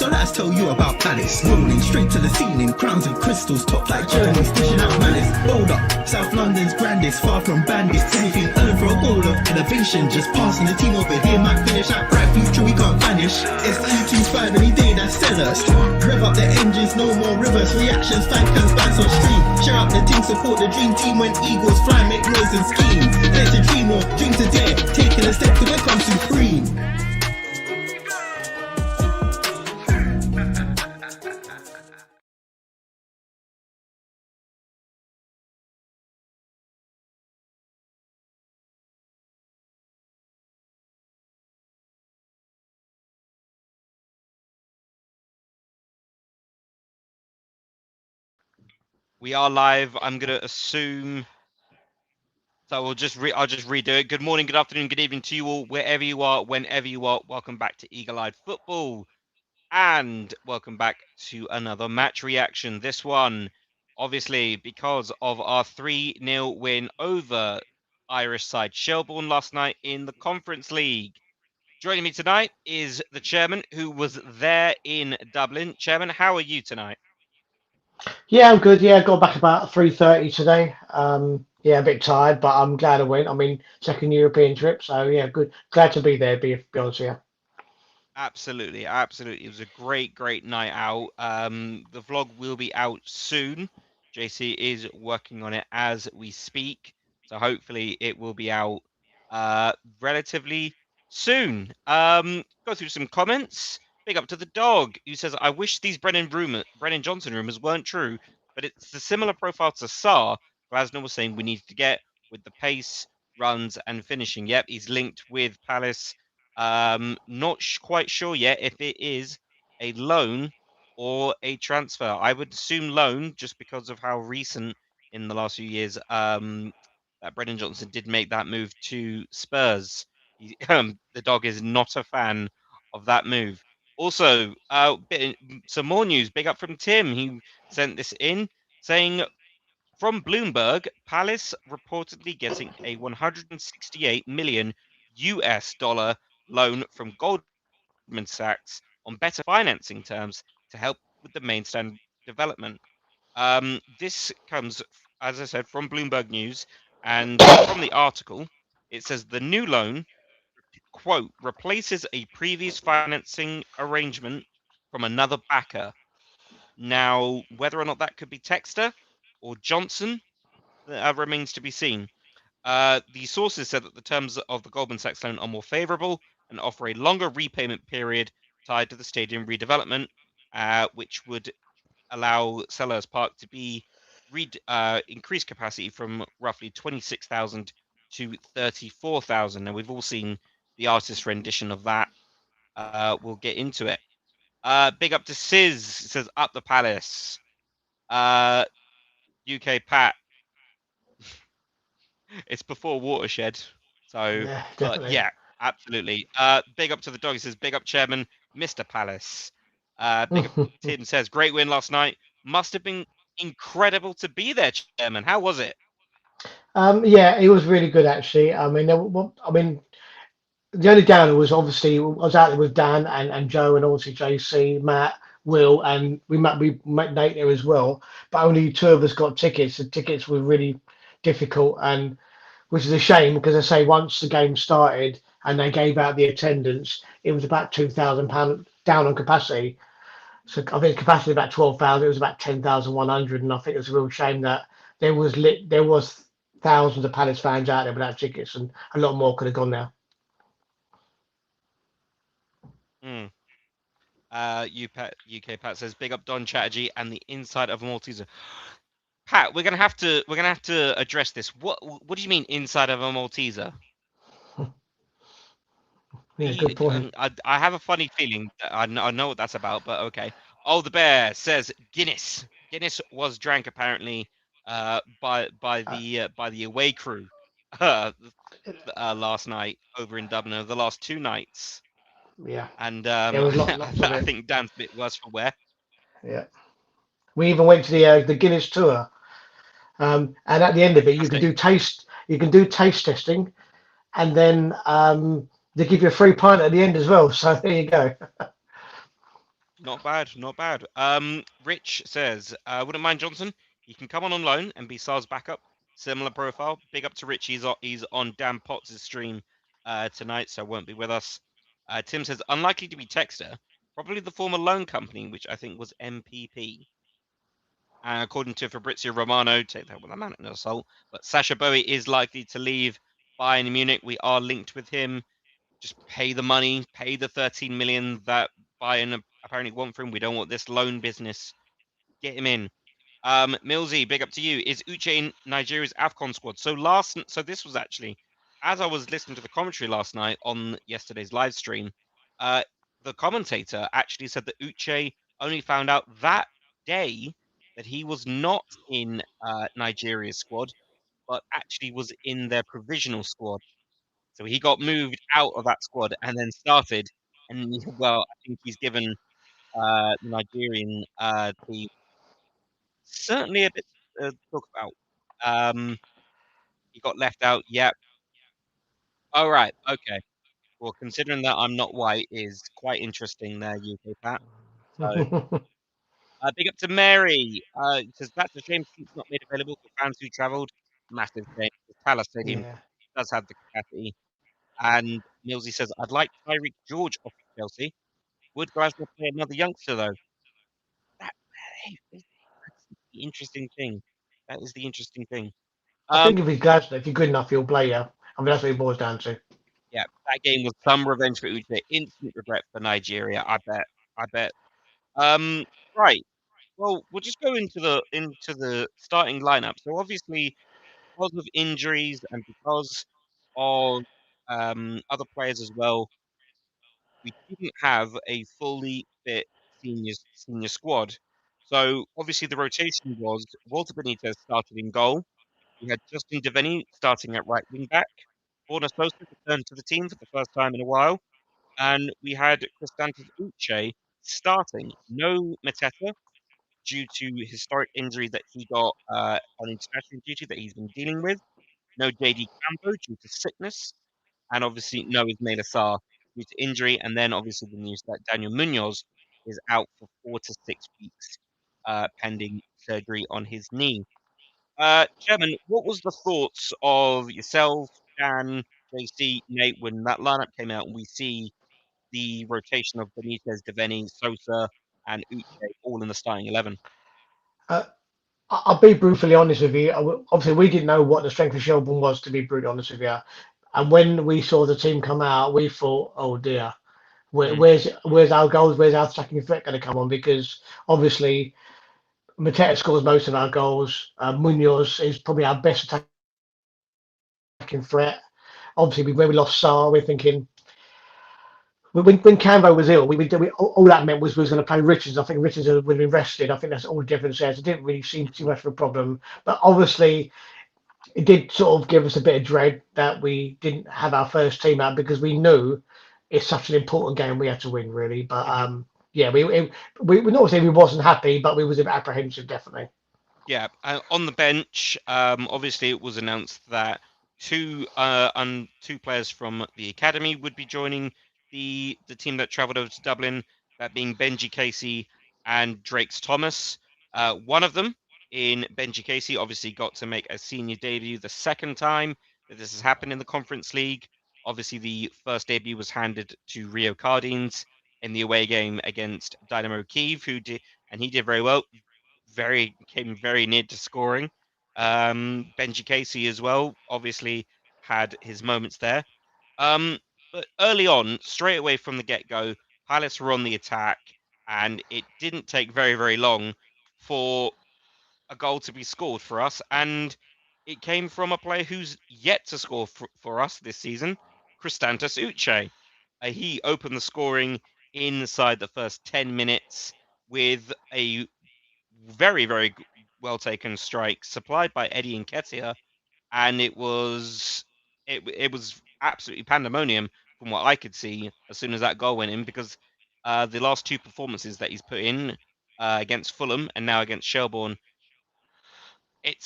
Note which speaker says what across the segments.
Speaker 1: So let's tell you about Palace. Rolling straight to the ceiling, crowns and crystals, top like journeys, dishing out malice. Bold up, South London's grandest, far from bandits. Anything earning for a goal of innovation. Just passing the team over here might finish out bright future, we can't vanish. It's 325 any day, that's sellers. Rev up the engines, no more reverse reactions. Fan cans, bands on stream. Share up the team, support the dream team when Eagles fly, make noise and scheme. Dare to dream or dream to dare, taking a step to become supreme.
Speaker 2: We are live. I'm going to assume. So I'll just redo it. Good morning, good afternoon, good evening to you all, wherever you are, whenever you are. Welcome back to Eagle-Eyed Football. And welcome back to another match reaction. This one, obviously, because of our 3-0 win over Irish side Shelbourne last night in the Conference League. Joining me tonight is the chairman who was there in Dublin. Chairman, how are you tonight?
Speaker 3: Yeah, I'm good. Yeah, got back about 3:30 today. Yeah, a bit tired, but I'm glad I went. I mean, second European trip, so yeah, good. Glad to be there. Be honest with you.
Speaker 2: Absolutely, absolutely. It was a great night out. The vlog will be out soon. JC is working on it as we speak, so hopefully it will be out relatively soon. Go through some comments. Big up to the dog who says, "I wish these Brennan Johnson rumors weren't true, but it's a similar profile to Sarr. Glasner was saying we need to get with the pace, runs, and finishing. Yep, he's linked with Palace." Not quite sure yet if it is a loan or a transfer. I would assume loan just because of how recent in the last few years that Brendan Johnson did make that move to Spurs. The dog is not a fan of that move. Also, some more news. Big up from Tim. He sent this in saying from Bloomberg, Palace reportedly getting a 168 million US dollar loan from Goldman Sachs on better financing terms to help with the main stand development. This comes, as I said, from Bloomberg News, and from the article, it says the new loan, quote, replaces a previous financing arrangement from another backer. Now, whether or not that could be Texter or Johnson remains to be seen. The sources said that the terms of the Goldman Sachs loan are more favourable and offer a longer repayment period tied to the stadium redevelopment, which would allow Selhurst Park to be increased capacity from roughly 26,000 to 34,000. And we've all seen the artist rendition of that. We'll get into it. Big up to Sizz, says up the Palace. UK Pat, it's before Watershed. So,
Speaker 3: Yeah,
Speaker 2: but
Speaker 3: definitely.
Speaker 2: yeah, absolutely. Big up to the dog. He says, big up, Chairman, Mr. Palace. Big up, Tim says, great win last night. Must have been incredible to be there, Chairman. How was it?
Speaker 3: Yeah, it was really good actually. I mean, I mean, the only downer was obviously I was out there with Dan and Joe and obviously JC, Matt, Will, and we met Nate there as well. But only two of us got tickets. The tickets were really difficult, and which is a shame because I say once the game started and they gave out the attendance, it was about £2,000 down on capacity. So I think capacity about 12,000. It was about 10,100, and I think it was a real shame that there was thousands of Palace fans out there without tickets, and a lot more could have gone there.
Speaker 2: Hmm. UK Pat says, big up Don Chatterjee and the inside of a Malteser. Pat, we're gonna have to address this. What do you mean inside of a Malteser?
Speaker 3: Yeah, good point.
Speaker 2: I have a funny feeling that I know what that's about, but okay. Oh, the bear says Guinness. Guinness was drank apparently
Speaker 3: Uh,
Speaker 2: by the away crew uh, last night over in Dublin, over the last 2 nights,
Speaker 3: yeah,
Speaker 2: and
Speaker 3: there was lots of
Speaker 2: I
Speaker 3: it.
Speaker 2: think Dan's a bit worse for wear.
Speaker 3: Yeah, we even went to the Guinness tour, and at the end of it,
Speaker 2: Fantastic.
Speaker 3: you can do taste testing, and then they give you a free pint at the end as well. So there you go.
Speaker 2: Not bad, not bad. Rich says, wouldn't mind Johnson. He can come on loan and be Sar's backup. Similar profile. Big up to Rich. He's on Dan Potts' stream tonight, so won't be with us. Tim says, unlikely to be Texter. Probably the former loan company, which I think was MPP. According to Fabrizio Romano, take that with a man of salt. But Sasha Bowie is likely to leave Bayern Munich. We are linked with him. Just pay the money, pay the 13 million that Bayern apparently want for him. We don't want this loan business. Get him in. Millsy, big up to you. Is Uche in Nigeria's AFCON squad? So this was actually, as I was listening to the commentary last night on yesterday's live stream, uh, the commentator actually said that Uche only found out that day that he was not in Nigeria's squad, but actually was in their provisional squad. So he got moved out of that squad and then started. And well, I think he's given the Nigerian team certainly a bit to talk about. He got left out. Yep. All right. Okay. Well, considering that I'm not white is quite interesting there, UK Pat. So big up to Mary. Says that's a shame seats not made available for fans who travelled. Massive shame. The Palace Stadium
Speaker 3: Yeah.
Speaker 2: does have the capacity. And Millsy says, I'd like Tyreek George off of Chelsea. Would Glasgow play another youngster though? That, hey, that's the interesting thing. That is the interesting thing.
Speaker 3: I
Speaker 2: Um,
Speaker 3: think if he's Glasgow, if you're good enough, he'll play you. I mean, that's what it boils down to.
Speaker 2: yeah, that game was some revenge for Uche. Instant regret for Nigeria. I bet. I bet. Um, right. Well, we'll just go into the starting lineup. So obviously, because of injuries and because of other players as well, we didn't have a fully fit senior squad. So obviously the rotation was Walter Benitez started in goal. We had Justin Devaney starting at right wing back. Borna Sosa returned to the team for the first time in a while. And we had Cristantas Uche starting. No Mateta due to historic injury that he got on international duty that he's been dealing with. No JD Campo due to sickness and obviously no Ismail Assar due to injury, and then obviously the news that Daniel Munoz is out for 4 to 6 weeks, pending surgery on his knee. Chairman, what was the thoughts of yourself, Dan, JC, Nate, when that lineup came out and we see the rotation of Benitez, Devaney, Sosa, and Uche all in the starting 11?
Speaker 3: Uh, I'll be brutally honest with you. Obviously, we didn't know what the strength of Shelbourne was, to be brutally honest with you. And when we saw the team come out, we thought, oh dear,
Speaker 2: Mm,
Speaker 3: where's our goals? Where's our attacking threat going to come on? Because obviously, Mateta scores most of our goals. Munoz is probably our best attacking threat. Obviously, when we lost Sarr, we're thinking when Cambo was ill, all that meant was we was going to play Richards. I think Richards would have been rested. I think that's all the difference there. So it didn't really seem too much of a problem. But obviously, it did sort of give us a bit of dread that we didn't have our first team out because we knew it's such an important game we had to win, really. But
Speaker 2: mhm.
Speaker 3: yeah, we not saying we wasn't happy, but we was a bit apprehensive, definitely.
Speaker 2: Yeah, on the bench, obviously it was announced that two players from the academy would be joining the team that travelled over to Dublin, that being Benji Casey and Drakes Thomas. One of them, in Benji Casey, obviously got to make a senior debut the second time that this has happened in the Conference League. Obviously, the first debut was handed to Rio Cardines in the away game against Dynamo Kiev, and he did very well, came very near to scoring. Benji Casey as well, obviously had his moments there. Um, but early on, straight away from the get go, Palace were on the attack, and it didn't take very, very long for a goal to be scored for us. And it came from a player who's yet to score for us this season, Cristantas Uche. He opened the scoring inside the first 10 minutes with a very, very well taken strike supplied by Eddie Nketiah, and it was absolutely pandemonium from what I could see as soon as that goal went in because the last two performances that he's put in against Fulham and now against Shelbourne, it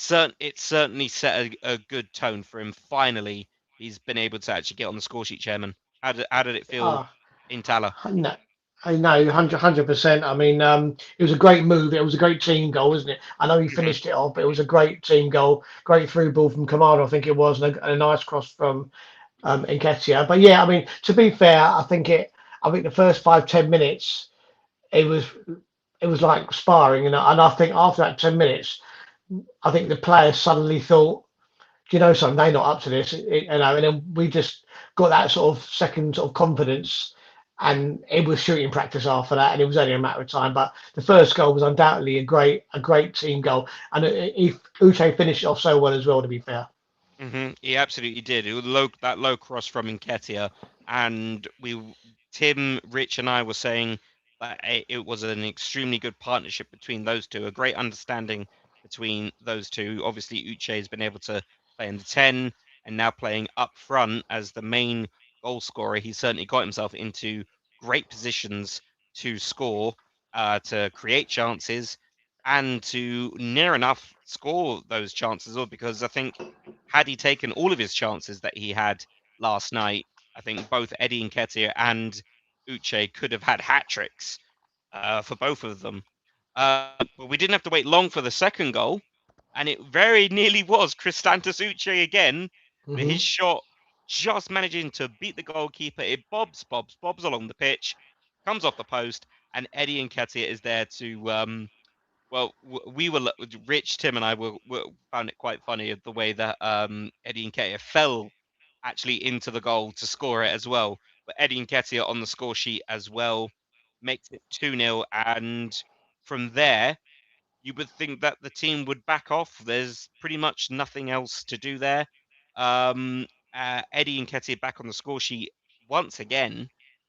Speaker 2: certainly set a good tone for him. Finally, he's been able to actually get on the score sheet, Chairman. How did it feel
Speaker 3: Ah,
Speaker 2: in Tala?
Speaker 3: no. I know, 100%. I mean, it was a great move. It was a great team goal, wasn't it? I know he
Speaker 2: Mhm.
Speaker 3: finished it off, but it was a great team goal. Great through ball from Kamara, I think it was, and a nice cross from Nketiah. But yeah, I mean, to be fair, I think the first 5-10 minutes, it was it was like sparring, and I think after that 10 minutes, I think the players suddenly thought, do you know something? They're not up to this, and then we just got that sort of second sort of confidence, and it was shooting practice after that, and it was only a matter of time. But the first goal was undoubtedly a great team goal, and if Uche finished off so well as well, to be fair.
Speaker 2: He absolutely did. It was that low cross from Nketiah, and Tim, Rich, and I were saying that it was an extremely good partnership between those two, a great understanding between those two. Obviously, Uche has been able to play in the 10 and now playing up front as the main goal scorer. He certainly got himself into great positions to score, to create chances, and to near enough score those chances. All because I think had he taken all of his chances that he had last night, I think both Eddie Nketiah and Uche could have had hat tricks for both of them. But we didn't have to wait long for the second goal, and it very nearly was Christantus Uche again, with his
Speaker 3: Hmm.
Speaker 2: shot just managing to beat the goalkeeper. It bobs along the pitch, comes off the post, and Eddie Nketiah is there to well, we were Rich, Tim, and I found it quite funny the way that Eddie Nketiah fell actually into the goal to score it as well. But Eddie Nketiah on the score sheet as well makes it 2-0, and from there you would think that the team would back off. There's pretty much nothing else to do there. Um, Eddie Nketiah back on the score sheet once again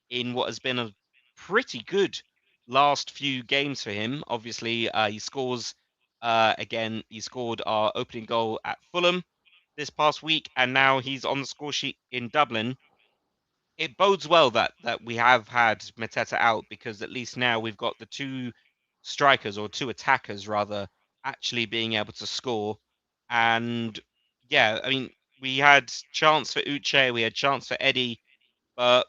Speaker 2: in what has been a pretty good last few games for him. Obviously, he scores again. He scored our opening goal at Fulham this past week, and now he's on the score sheet in Dublin. It bodes well that we have had Mateta out because at least now we've got the two strikers or two attackers rather actually being able to score. And yeah, I mean we had chance for Uche, we had chance for Eddie, but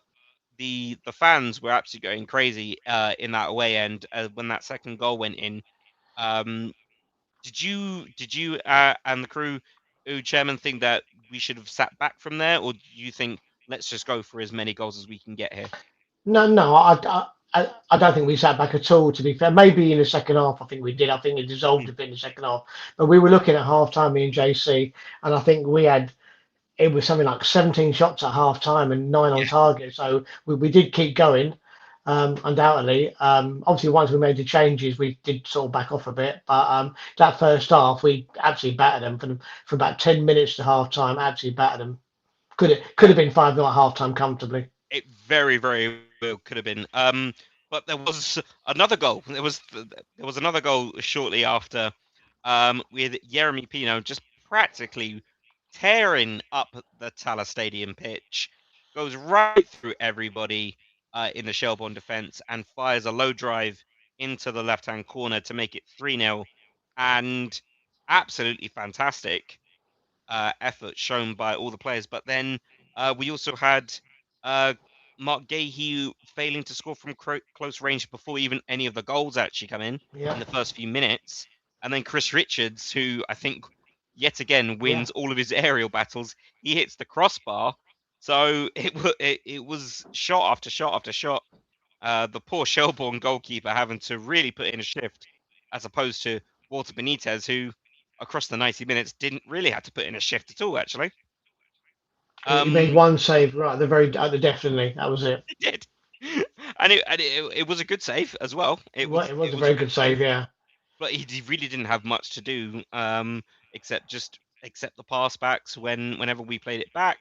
Speaker 2: the fans were absolutely going crazy in that away end when that second goal went in. Um, did you and the crew, chairman, think that we should have sat back from there, or do you think let's just go for as many goals as we can get here?
Speaker 3: No, no, I don't think we sat back at all. To be fair, maybe in the second half, I think we did. I think it dissolved
Speaker 2: Mm,
Speaker 3: a bit in the second half, but we were looking at half time, me and JC, and I think we had it was something like 17 shots at half time and nine on
Speaker 2: yeah,
Speaker 3: target. So we did keep going, undoubtedly. Obviously, once we made the changes, we did sort of back off a bit. But that first half, we absolutely battered them from about 10 minutes to half time. Absolutely battered them. Could
Speaker 2: yeah.
Speaker 3: have been 5-0 at half time comfortably.
Speaker 2: It very, very well could have been. But there was another goal. There was another goal shortly after, with Jeremy Pino just practically tearing up the Tala Stadium pitch, goes right through everybody in the Shelbourne defence and fires a low drive into the left-hand corner to make it 3-0, and absolutely fantastic effort shown by all the players. But then we also had uh, Mark Gahey failing to score from close range before even any of the goals actually come
Speaker 3: Yeah,
Speaker 2: in the first few minutes. And then Chris Richards, who I think yet again
Speaker 3: yeah.
Speaker 2: wins all of his aerial battles, he hits the crossbar. So it was shot after shot after shot. The poor Shelbourne goalkeeper having to really put in a shift, as opposed to Walter Benitez, who across the 90 minutes didn't really have to put in a shift at all. Actually,
Speaker 3: He made
Speaker 2: um,
Speaker 3: one save right at the definitely. That was it.
Speaker 2: he did, and it was a good save as well. It was
Speaker 3: It was
Speaker 2: it
Speaker 3: a
Speaker 2: was a
Speaker 3: very
Speaker 2: good
Speaker 3: good save.
Speaker 2: save,
Speaker 3: Yeah.
Speaker 2: but he really didn't have much to do except just accept the pass backs whenever we played it back,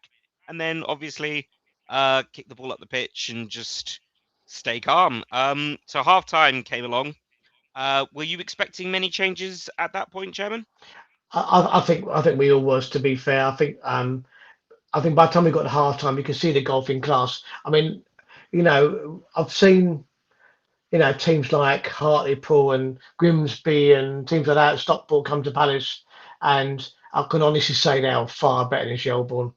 Speaker 2: and then obviously kick the ball up the pitch and just stay calm. So half time came along. Were you expecting many changes at that point, Chairman?
Speaker 3: I think we all was, to be fair. I think by the time we got to half time, you could see the golfing class. I mean, I've seen, teams like Hartlepool and Grimsby and teams like that, Stockport come to Palace, and I can honestly say they are far better than Shelbourne.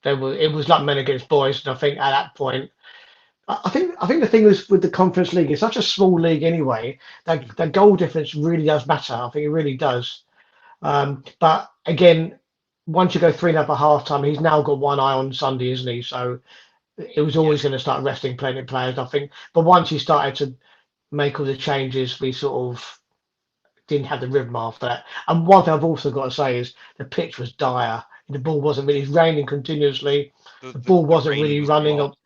Speaker 3: It was like men against boys, and I think at that point, I think the thing is with the Conference League, it's such a small league anyway. That goal difference really does matter. I think it really does. But again, once you go 3-0 at half time, he's now got one eye on Sunday, isn't he? So it was
Speaker 2: Yeah.
Speaker 3: always going to start resting plenty of players, I think. But once he started to make all the changes, we sort of didn't have the rhythm after that. And one thing I've also got to say is the pitch was dire. The ball wasn't really, it's raining continuously.
Speaker 2: The
Speaker 3: The
Speaker 2: the,
Speaker 3: ball
Speaker 2: the
Speaker 3: wasn't
Speaker 2: rain
Speaker 3: really
Speaker 2: was a
Speaker 3: running
Speaker 2: lot.
Speaker 3: up.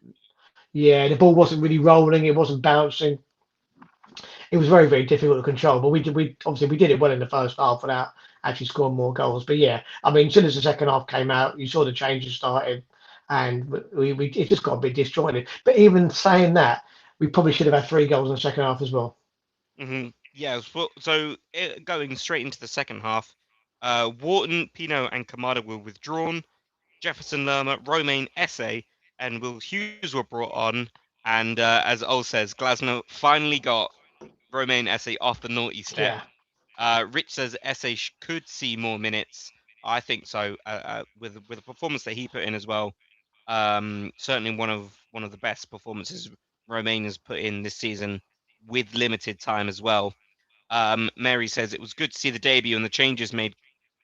Speaker 3: Yeah, the ball wasn't really rolling. It wasn't bouncing. It was very, very difficult to control. But we obviously we did it well in the first half without actually scoring more goals. But yeah, I mean, as soon as the second half came out, you saw the changes started, and we it just got a bit disjointed. But even saying that, we probably should have had 3 goals in the second half as well.
Speaker 2: Yeah, so going straight into the second half, Wharton, Pino, and Kamada were withdrawn. Jefferson Lerma, Romain Esse, and Will Hughes were brought on. And as Ol says, Glasner finally got Romain Esse off the naughty step.
Speaker 3: Yeah,
Speaker 2: Rich says Esse could see more minutes. I think so. With the performance that he put in as well. Certainly one of the best performances Romain has put in this season with limited time as well. Mary says it was good to see the debut and the changes made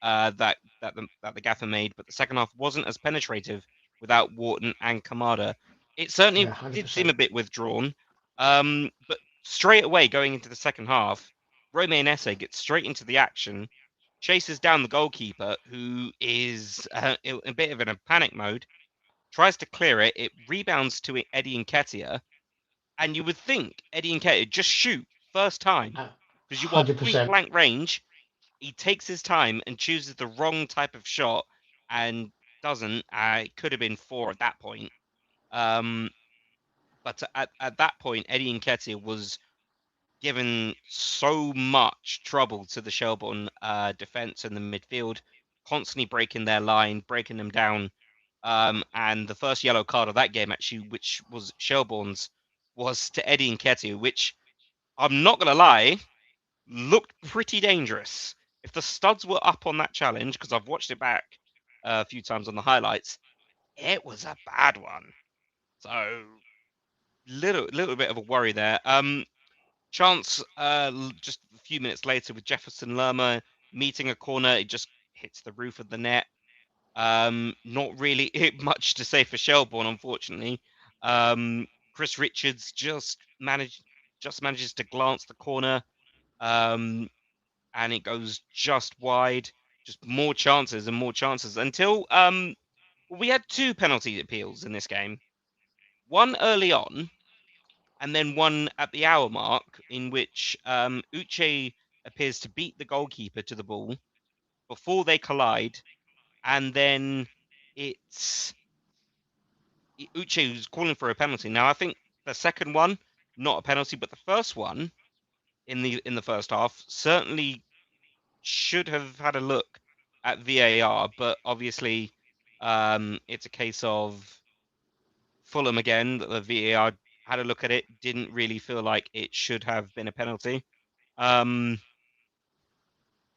Speaker 2: that the gaffer made, but the second half wasn't as penetrative without Wharton and Kamada. It
Speaker 3: yeah,
Speaker 2: certainly did seem
Speaker 3: 100%.
Speaker 2: a bit withdrawn. But straight away going into the second half, Romain Esse gets straight into the action, chases down the goalkeeper, who is a bit of in a panic mode, tries to clear it. It rebounds to Eddie Nketiah, and you would think Eddie Nketiah just shoot first time because you are point
Speaker 3: 100%.
Speaker 2: blank range. He takes his time and chooses the wrong type of shot and doesn't. It could have been four at that point. Um, but at that point, Eddie Nketiah was given so much trouble to the Shelbourne defense and the midfield, constantly breaking their line, breaking them down. And the first yellow card of that game, actually, which was Shelbourne's, was to Eddie Nketiah, which I'm not going to lie, looked pretty dangerous. If the studs were up on that challenge, because I've watched it back a few times on the highlights, it was a bad one. So little bit of a worry there. Chance just a few minutes later with Jefferson Lerma meeting a corner, it just hits the roof of the net. Not really much to say for Shelbourne, unfortunately. Chris Richards just manages to glance the corner. Um, and it goes just wide. Just more chances and more chances until we had two penalty appeals in this game. One early on, and then one at the hour mark, in which Uche appears to beat the goalkeeper to the ball before they collide, and then it's Uche who's calling for a penalty. Now I think the second one, not a penalty, but the first one in the first half certainly should have had a look at VAR, but obviously it's a case of Fulham again that the VAR had a look at it, didn't really feel like it should have been a penalty. Um,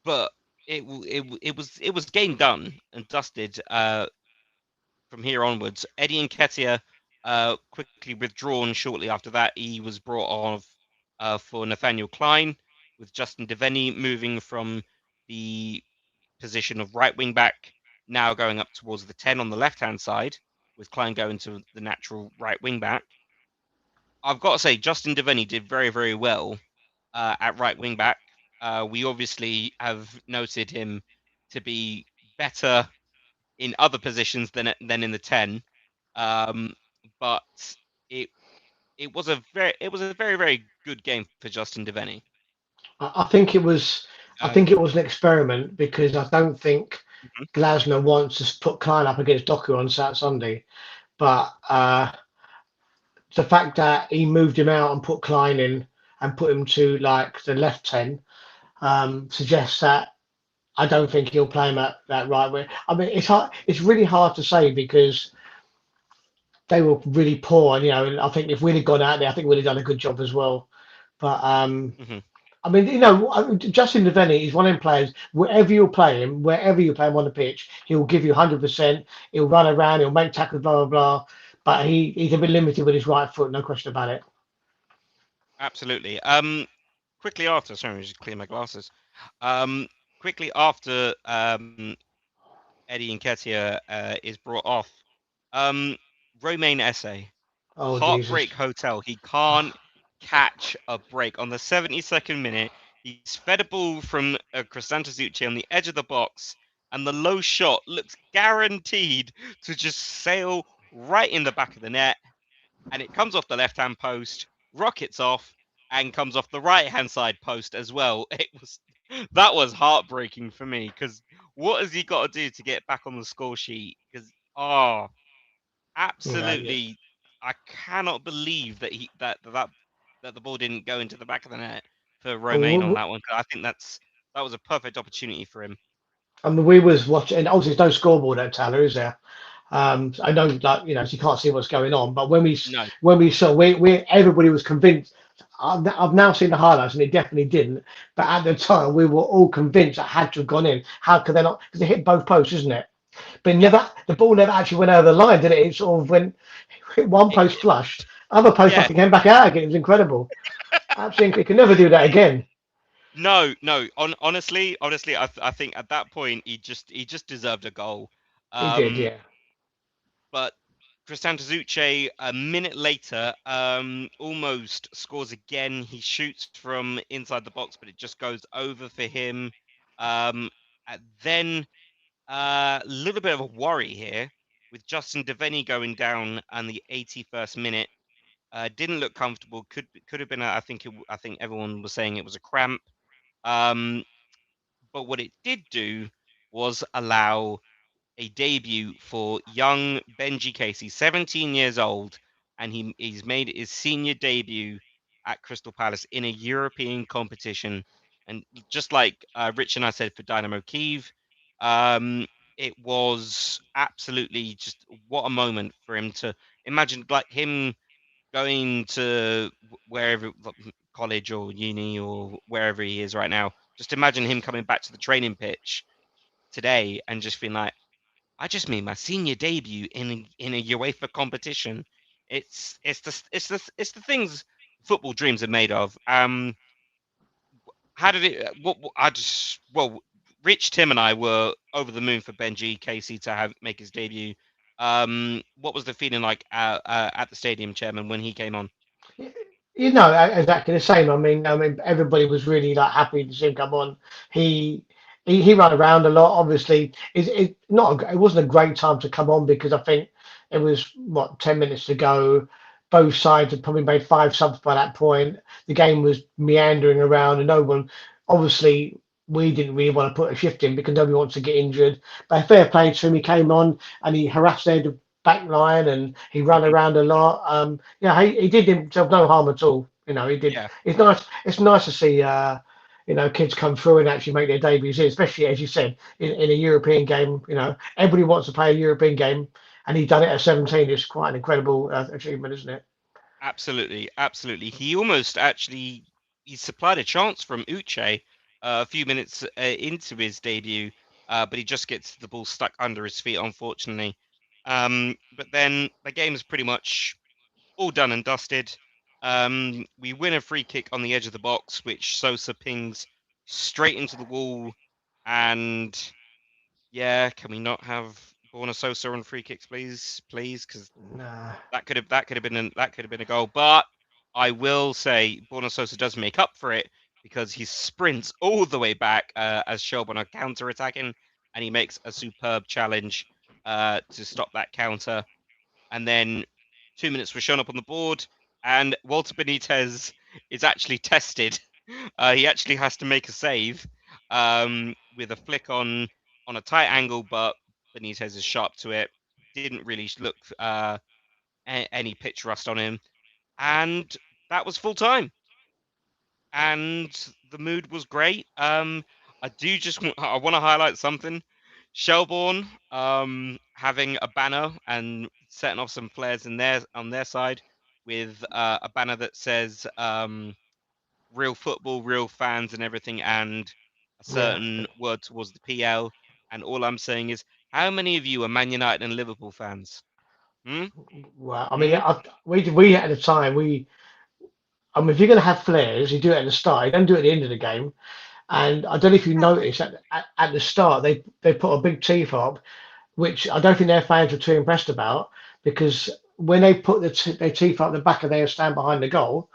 Speaker 2: but it was game done and dusted from here onwards. Eddie Nketiah quickly withdrawn shortly after that. He was brought off for Nathaniel Klein, with Justin Devenny moving from the position of right wing back, now going up towards the 10 on the left hand side, with Klein going to the natural right wing back. I've got to say, Justin Devenny did very, very well at right wing back. We obviously have noted him to be better in other positions than in the 10. Um, but it it was a very very good game for Justin Devenny.
Speaker 3: I think it was. I
Speaker 2: Uh,
Speaker 3: think it was an experiment because I don't think
Speaker 2: mhm.
Speaker 3: Glasner wants to put Klein up against Doku on Sunday. But the fact that he moved him out and put Klein in and put him to like the left 10 suggests that I don't think he'll play him at that right way. I mean, it's hard. It's really hard to say because they were really poor. And, I think if we'd have gone out there, I think we'd have done a good job as well. But
Speaker 2: Mhm.
Speaker 3: I mean, Justin Devenny is one of them players. Wherever you play him on the pitch, he'll give you 100%. He'll run around. He'll make tackles. Blah blah blah. but he's a bit limited with his right foot, no question about it.
Speaker 2: Absolutely. Quickly after, sorry, let me just clear my glasses. Um, quickly after Eddie Nketiah is brought off, um, Romain Esse,
Speaker 3: Oh Jesus!
Speaker 2: Heartbreak Hotel. He can't catch a break. On the 72nd minute, he's fed a ball from Cristante Zucchi on the edge of the box, and the low shot looks guaranteed to just sail right in the back of the net, and it comes off the left-hand post, rockets off, and comes off the right-hand side post as well. That was heartbreaking for me, because what has he got to do to get back on the score sheet? Because
Speaker 3: Yeah, yeah.
Speaker 2: absolutely, I cannot believe that the ball didn't go into the back of the net for Romain on that one. I think that was a perfect opportunity for him.
Speaker 3: I mean, we was watching, and obviously there's no scoreboard at Taylor, is there? I know, like so you can't see what's going on. But
Speaker 2: No,
Speaker 3: when we saw, we everybody was convinced. I've now seen the highlights, and it definitely didn't. But at the time, we were all convinced it had to have gone in. How could they not? Because it hit both posts, isn't it? But
Speaker 2: yeah,
Speaker 3: never, the ball never actually went over the line, did it? It sort of went hit one
Speaker 2: it,
Speaker 3: post flushed, other post
Speaker 2: yeah.
Speaker 3: off and came back out again. It was incredible. Absolutely, you can never do that again.
Speaker 2: No, no. Honestly, I think at that point he just deserved a goal.
Speaker 3: He did,
Speaker 2: Um,
Speaker 3: yeah.
Speaker 2: but Cristante Zucchi a minute later almost scores again. He shoots from inside the box, but it just goes over for him. Um, and then a little bit of a worry here with Justin Devaney going down on the 81st minute. Didn't look comfortable. Could have been. I think everyone was saying it was a cramp. Um, but what it did do was allow a debut for young Benji Casey, 17 years old, and he's made his senior debut at Crystal Palace in a European competition. And just like Rich and I said for Dynamo Kiev, um, it was absolutely just what a moment for him to imagine, like him going to wherever college or uni or wherever he is right now. Just imagine him coming back to the training pitch today and just feeling like, I just made my senior debut in a UEFA competition. It's the things football dreams are made of. How did it? I just well, Rich, Tim, and I were over the moon for Benji Casey to have make his debut. What was the feeling like at the stadium, Chairman, when he came on?
Speaker 3: Exactly the same. I mean, everybody was really like happy to see him come on. He he ran around a lot. Obviously, it wasn't a great time to come on because I think it was what 10 minutes to go. Both sides had probably made five subs by that point. The game was meandering around, and no one, obviously, we didn't really want to put a shift in because nobody wants to get injured. But fair play to him, he came on and he harassed their back line and he ran around a lot. Yeah, he did himself no harm at all. He did.
Speaker 2: Yeah,
Speaker 3: It's nice. It's nice to see kids come through and actually make their debuts, especially as you said in a European game. Everybody wants to play a European game, and he done it at 17. It's quite an incredible achievement, isn't it?
Speaker 2: absolutely, absolutely. He almost actually he supplied a chance from Uche a few minutes into his debut, but he just gets the ball stuck under his feet, unfortunately. But then the game is pretty much all done and dusted. We win a free kick on the edge of the box, which Sosa pings straight into the wall. And yeah, can we not have Borna Sosa on free kicks, please, please? Because
Speaker 3: Nah.
Speaker 2: that could have been a goal. But I will say Borna Sosa does make up for it because he sprints all the way back as Shelbourne are counter attacking, and he makes a superb challenge to stop that counter. And then 2 minutes were shown up on the board, and Walter Benitez is actually tested. He actually has to make a save with a flick on a tight angle, but Benitez is sharp to it. Didn't really look any pitch rust on him, and that was full time. And the mood was great. I want to highlight something. Shelbourne having a banner and setting off some flares in there on their side with a banner that says real football, real fans and everything, and a
Speaker 3: Yeah.
Speaker 2: certain word towards the PL. And all I'm saying is, how many of you are Man United and Liverpool fans? Hmm?
Speaker 3: Well, I mean,
Speaker 2: Hmm?
Speaker 3: we at the time I mean, if you're going to have flares, you do it at the start. You don't do it at the end of the game. And I don't know if you noticed at the start they put a big teeth up, which I don't think their fans were too impressed about because when they put their teeth up the back of their stand behind the goal,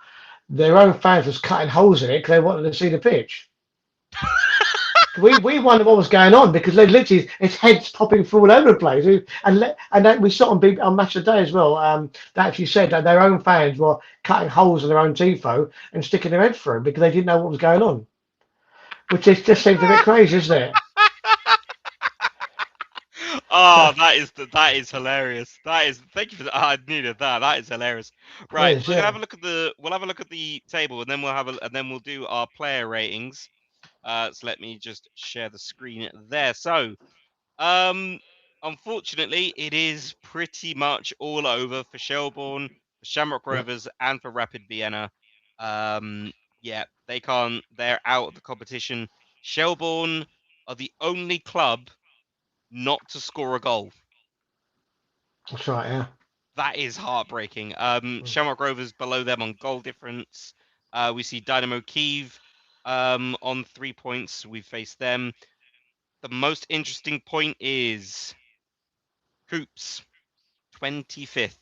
Speaker 3: their own fans was cutting holes in it because they wanted to see the pitch. We wondered what was going on because they literally its heads popping through all over the place, and that we saw on Match of the Day as well. They actually said that their own fans were cutting holes in their own tifo and sticking their head through because they didn't know what was going on, which just seems a bit crazy, isn't it?
Speaker 2: Oh, that is hilarious. That is thank you for that. I needed that. That is hilarious. Right,
Speaker 3: Yes,
Speaker 2: we're gonna
Speaker 3: yeah.
Speaker 2: have a look at the table, and then we'll do our player ratings. So let me just share the screen there. So, um, unfortunately, it is pretty much all over for Shelbourne, for Shamrock
Speaker 3: Yeah.
Speaker 2: Rovers, and for Rapid Vienna. Yeah, they can't. They're out of the competition. Shelbourne are the only club not to score a goal.
Speaker 3: That's right. Yeah.
Speaker 2: That is heartbreaking. Shamrock Rovers below them on goal difference. We see Dynamo Kiev on 3 points. We face them. The most interesting point is Hoops, 25th,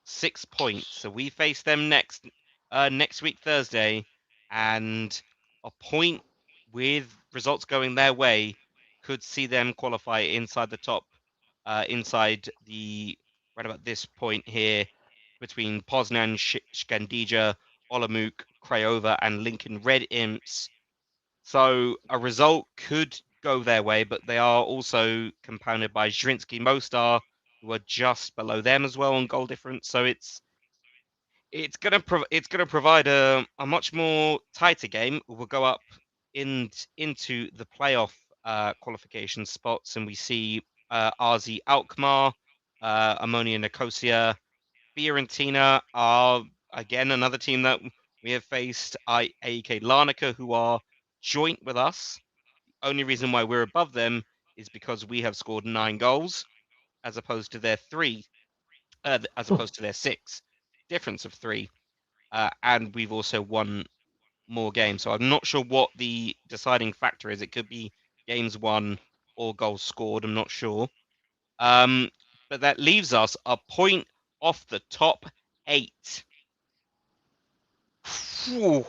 Speaker 2: 6 points. So we face them next week Thursday, and a point with results going their way could see them qualify inside the top, inside the right about this point here between Poznan, Skandija, Olomouc, Craiova, and Lincoln Red Imps. So a result could go their way, but they are also compounded by Zrinski Mostar, who are just below them as well on goal difference. So it's gonna provide a much more tighter game. We'll go up into the playoff qualification spots, and we see RZ Alkmaar, Ammonia Nicosia, Fiorentina are again another team that we have faced. AEK Larnaca, who are joint with us. Only reason why we're above them is because we have scored 9 goals as opposed to their three, as
Speaker 3: Oh,
Speaker 2: opposed to their six, difference of three, and we've also won more games. So I'm not sure what the deciding factor is. It could be games won or goals scored. I'm not sure. Um, but that leaves us a point off the top 8. Phew.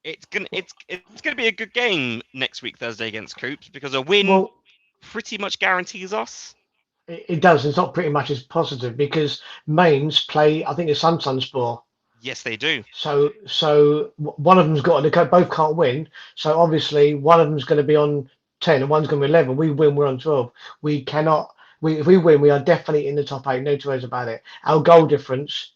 Speaker 2: It's gonna be a good game next week Thursday against Coops because a win
Speaker 3: well,
Speaker 2: pretty much guarantees us.
Speaker 3: it does. It's not pretty much as positive because Mainz play. I think it's Sunspor.
Speaker 2: Yes, they do.
Speaker 3: So one of them's got. They both can't win. So obviously one of them's going to be on 10 and one's going to be 11. We win, we're on 12. We cannot. If we win, we are definitely in the top 8. No two ways about it. Our goal difference.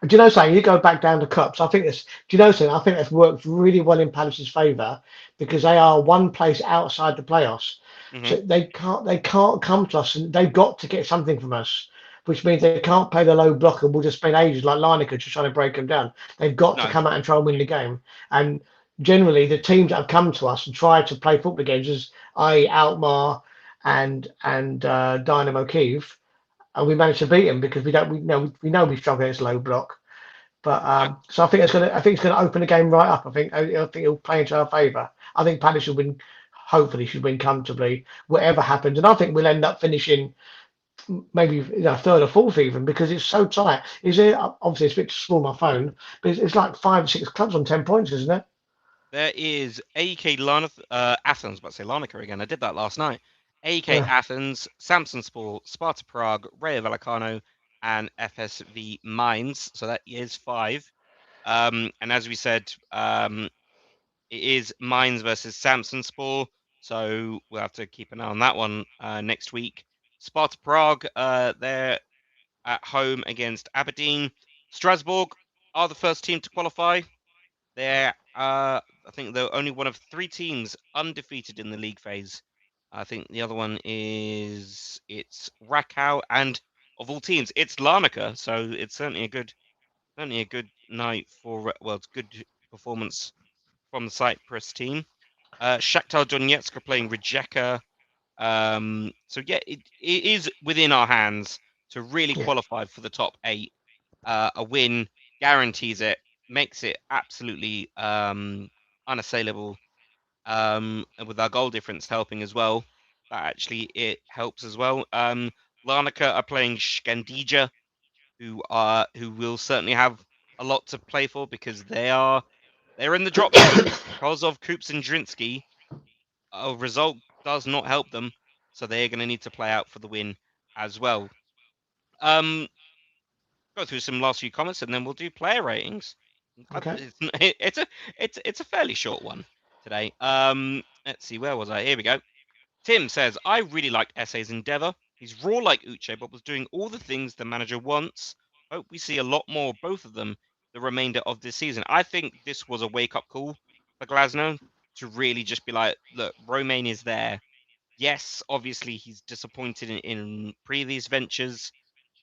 Speaker 3: Do you know something? You go back down to cups. I think this. Do you know something? I think that's worked really well in Palace's favour because they are one place outside the playoffs,
Speaker 2: Hmm.
Speaker 3: so they can't come to us, and they've got to get something from us, which means they can't play the low block, and we'll just spend ages like Larnaca just trying to break them down. They've got to
Speaker 2: No,
Speaker 3: come out and try and win the game. And generally, the teams that have come to us and tried to play football against us, i.e., Alkmaar and Dynamo Kiev, and we managed to beat them because we know we struggle against low block. But
Speaker 2: no.
Speaker 3: so I think it's gonna open the game right up. I think it'll play into our favour. I think Palace should win. Hopefully, should win comfortably, whatever happens. And I think we'll end up finishing maybe third or fourth even because it's so tight. Is it? Obviously, it's a bit small my phone, but it's like 5 or 6 clubs on 10 points, isn't it?
Speaker 2: There is AEK Athens, but say Larnaca again. I did that last night. AEK
Speaker 3: Yeah.
Speaker 2: Athens, Samsonspor, Sparta Prague, Rayo Vallecano, and FSV Mainz. So that is 5. And as we said, it is Mainz versus Samsonspor. So we'll have to keep an eye on that one next week. Sparta Prague, they're at home against Aberdeen. Strasbourg are the first team to qualify. They're, I think they're only one of 3 teams undefeated in the league phase. I think the other one it's Rakow, and of all teams, it's Larnaca. So it's certainly a good night for well, it's good performance from the Cyprus team. Shakhtar Donetsk are playing Rijeka. So yeah, it is within our hands to really
Speaker 3: Yeah.
Speaker 2: qualify for the top 8. A win guarantees it, makes it absolutely unassailable. And with our goal difference helping as well, that actually it helps as well. Larnaca are playing Skandija, who will certainly have a lot to play for because they're in the drop zone because of Coops and Drinsky. A result does not help them, so they're going to need to play out for the win as well. Um, Go through some last few comments and then we'll do player ratings.
Speaker 3: Okay.
Speaker 2: It's a fairly short one today. Let's see, where was I? Here we go. Tim says, I really liked Essay's endeavour. He's raw like Uche, but was doing all the things the manager wants. Hope we see a lot more of both of them the remainder of this season. I think this was a wake-up call for Glasgow to really just be like, look, Romain is there. Yes, obviously he's disappointed in previous ventures,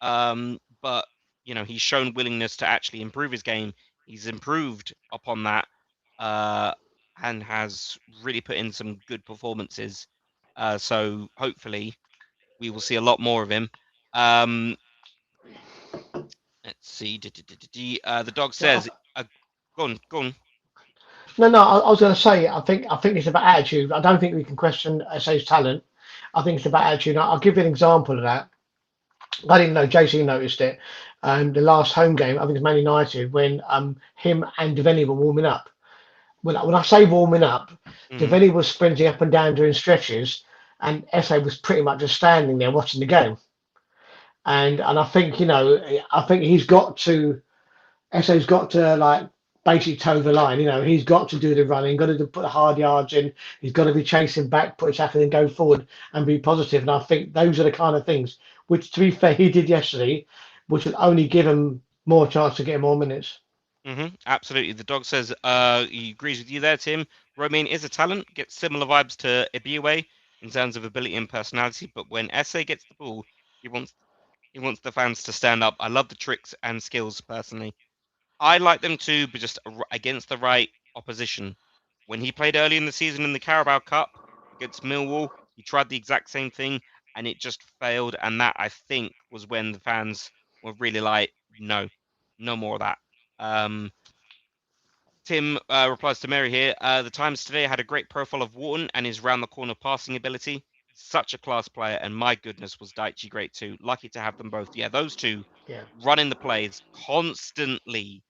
Speaker 2: but he's shown willingness to actually improve his game. He's improved upon that, uh, and has really put in some good performances. So hopefully we will see a lot more of him. Um, let's see. The dog
Speaker 3: Yeah,
Speaker 2: says, "Go on, go on."
Speaker 3: no, no. I was going to say. I think it's about attitude. I don't think we can question SA's talent. I think it's about attitude. I'll give you an example of that. I didn't know. JC noticed it. The last home game, I think it's Man United, when him and Devaney were warming up. When I say warming up,
Speaker 2: Hmm.
Speaker 3: Devaney was sprinting up and down doing stretches, and SA was pretty much just standing there watching the game. And I think I think he's got to SA's got to like basically toe the line. He's got to do the running, got to put the hard yards in. He's got to be chasing back, put a tackle, and go forward and be positive. And I think those are the kind of things which, to be fair, he did yesterday, which will only give him more chance to get more minutes.
Speaker 2: Absolutely. The dog says he agrees with you there, Tim. Romain is a talent, gets similar vibes to Ibiwe in terms of ability and personality, but when Essay gets the ball, he wants he wants the fans to stand up. I love the tricks and skills personally. I like them too, but just against the right opposition. When he played early in the season in the Carabao Cup against Millwall, he tried the exact same thing and it just failed. And that, I think, was when the fans were really like, no, no more of that. Um, Tim replies to Mary here. The Times today had a great profile of Wharton and his round the corner passing ability. Such a class player, and my goodness, was Daichi great too. Lucky to have them both. Yeah, those two
Speaker 3: Yeah,
Speaker 2: running the plays constantly,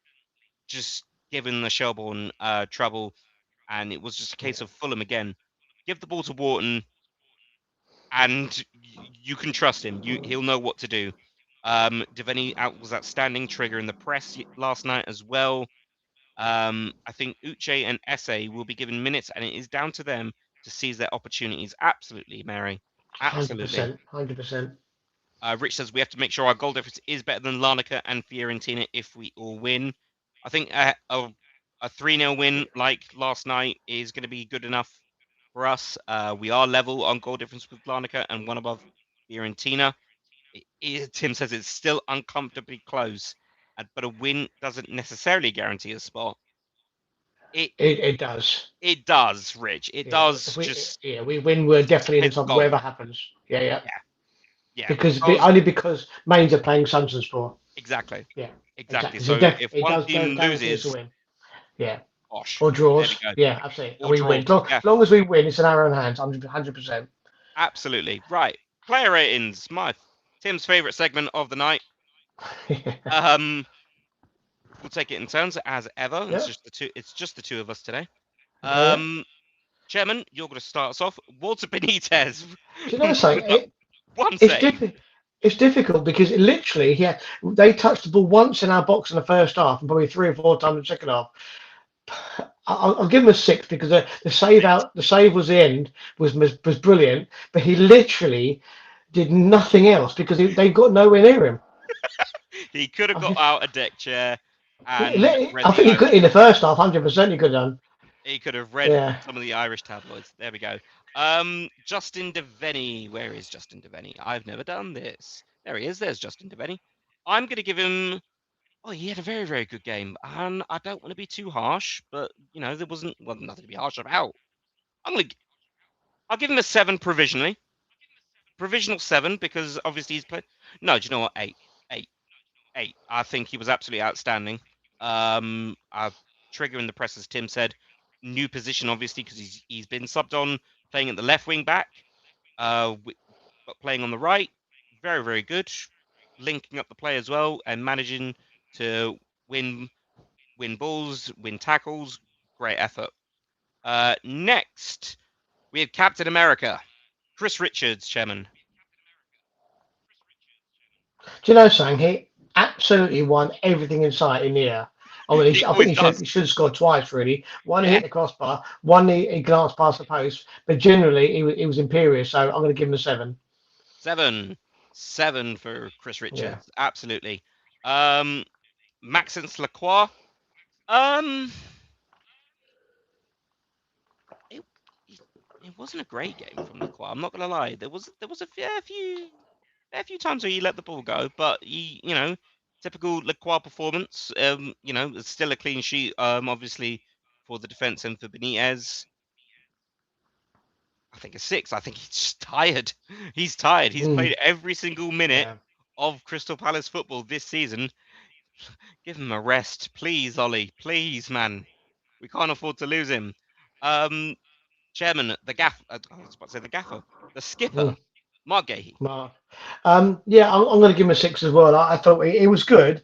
Speaker 2: just giving the Shelbourne trouble. And it was just a
Speaker 3: yeah,
Speaker 2: case of Fulham again. Give the ball to Wharton, and you can trust him. He'll know what to do. Devaney out was that standing trigger in the press last night as well. I think Uche and Esse will be given minutes, and it is down to them to seize their opportunities. Absolutely, Mary.
Speaker 3: hundred
Speaker 2: Absolutely.
Speaker 3: percent, 100%.
Speaker 2: Rich says we have to make sure our goal difference is better than Larnaca and Fiorentina if we all win. I think a 3-0 win like last night is going to be good enough for us. We are level on goal difference with Larnaca and one above Fiorentina. Tim says it's still uncomfortably close, but a win doesn't necessarily guarantee a spot. It
Speaker 3: It does.
Speaker 2: it does, Rich. It
Speaker 3: Yeah,
Speaker 2: does
Speaker 3: if we
Speaker 2: just
Speaker 3: we win, we're definitely in the
Speaker 2: hit the
Speaker 3: top
Speaker 2: goal.
Speaker 3: whatever happens. Yeah, yeah.
Speaker 2: Yeah, yeah.
Speaker 3: Because
Speaker 2: Because
Speaker 3: only because Mains are playing Sunderland Sport.
Speaker 2: exactly,
Speaker 3: Yeah,
Speaker 2: exactly.
Speaker 3: exactly. So
Speaker 2: So if
Speaker 3: it
Speaker 2: one
Speaker 3: does
Speaker 2: team
Speaker 3: guarantee us a
Speaker 2: loses,
Speaker 3: win. Yeah,
Speaker 2: gosh,
Speaker 3: or
Speaker 2: there we
Speaker 3: draws.
Speaker 2: go.
Speaker 3: Yeah, absolutely. And
Speaker 2: Or
Speaker 3: we win.
Speaker 2: draws. Yeah,
Speaker 3: As long as we win, it's in our own hands. 100%.
Speaker 2: absolutely. Right. Player ratings. Tim's favorite segment of the night. Um, we'll take it in turns as ever.
Speaker 3: Yeah.
Speaker 2: It's just the two of us today.
Speaker 3: Okay. Yeah.
Speaker 2: Um, Chairman, you're going to start us off. Walter Benitez
Speaker 3: Do you know
Speaker 2: with
Speaker 3: something?
Speaker 2: that one
Speaker 3: It's
Speaker 2: save.
Speaker 3: difficult. It's difficult because literally, yeah, they touched the ball once in our box in the first half and probably 3 or 4 times in the second half. I'll give him a 6 because the save was the end was brilliant, but he literally did nothing else because they got nowhere near him.
Speaker 2: He could have
Speaker 3: I
Speaker 2: got
Speaker 3: mean,
Speaker 2: out a deck chair and read
Speaker 3: I
Speaker 2: the
Speaker 3: think he could
Speaker 2: Irish.
Speaker 3: in the first half, 100% he could have done.
Speaker 2: He could have read
Speaker 3: Yeah.
Speaker 2: some of the Irish tabloids. There we go. Justin Devaney. Where is Justin Devaney? I've never done this. There he is. There's Justin Devaney. I'm going to give him. Oh, he had a very, very good game. And I don't want to be too harsh, but there wasn't nothing to be harsh about. I'm gonna. I'll give him a 7 provisionally. provisional 7 because obviously he's played. No, do you know what? 8, 8, 8. I think he was absolutely outstanding. Trigger in the press, as Tim said, new position obviously because he's been subbed on playing at the left wing back, but playing on the right, very very good, linking up the play as well and managing to win balls, win tackles. Great effort. Next, we have Captain America, Chris Richards, chairman.
Speaker 3: Do you know something? He absolutely won everything in sight in the air. I mean,
Speaker 2: He
Speaker 3: I think
Speaker 2: always does.
Speaker 3: he should have scored twice, really. One, he
Speaker 2: Yeah.
Speaker 3: hit the crossbar. One, he glanced past the post. But generally, he was imperious. So I'm going to give him a 7.
Speaker 2: 7 for Chris
Speaker 3: Yeah.
Speaker 2: Richards. Absolutely. Maxence Lacroix. Um, it, it wasn't a great game from Lacroix. I'm not gonna lie. There was a fair few times where he let the ball go, but typical Lacroix performance. It's still a clean sheet. Obviously for the defense and for Benitez. I think a 6. I think he's just tired. He's tired. He's played every single minute
Speaker 3: Yeah.
Speaker 2: of Crystal Palace football this season. Give him a rest, please, Ollie. Please, man. We can't afford to lose him. Chairman, the gaff. I was about to say the gaffer, the skipper, Mark Gahey.
Speaker 3: Mark. Yeah, I'm going to give him a 6 as well. I thought he was good,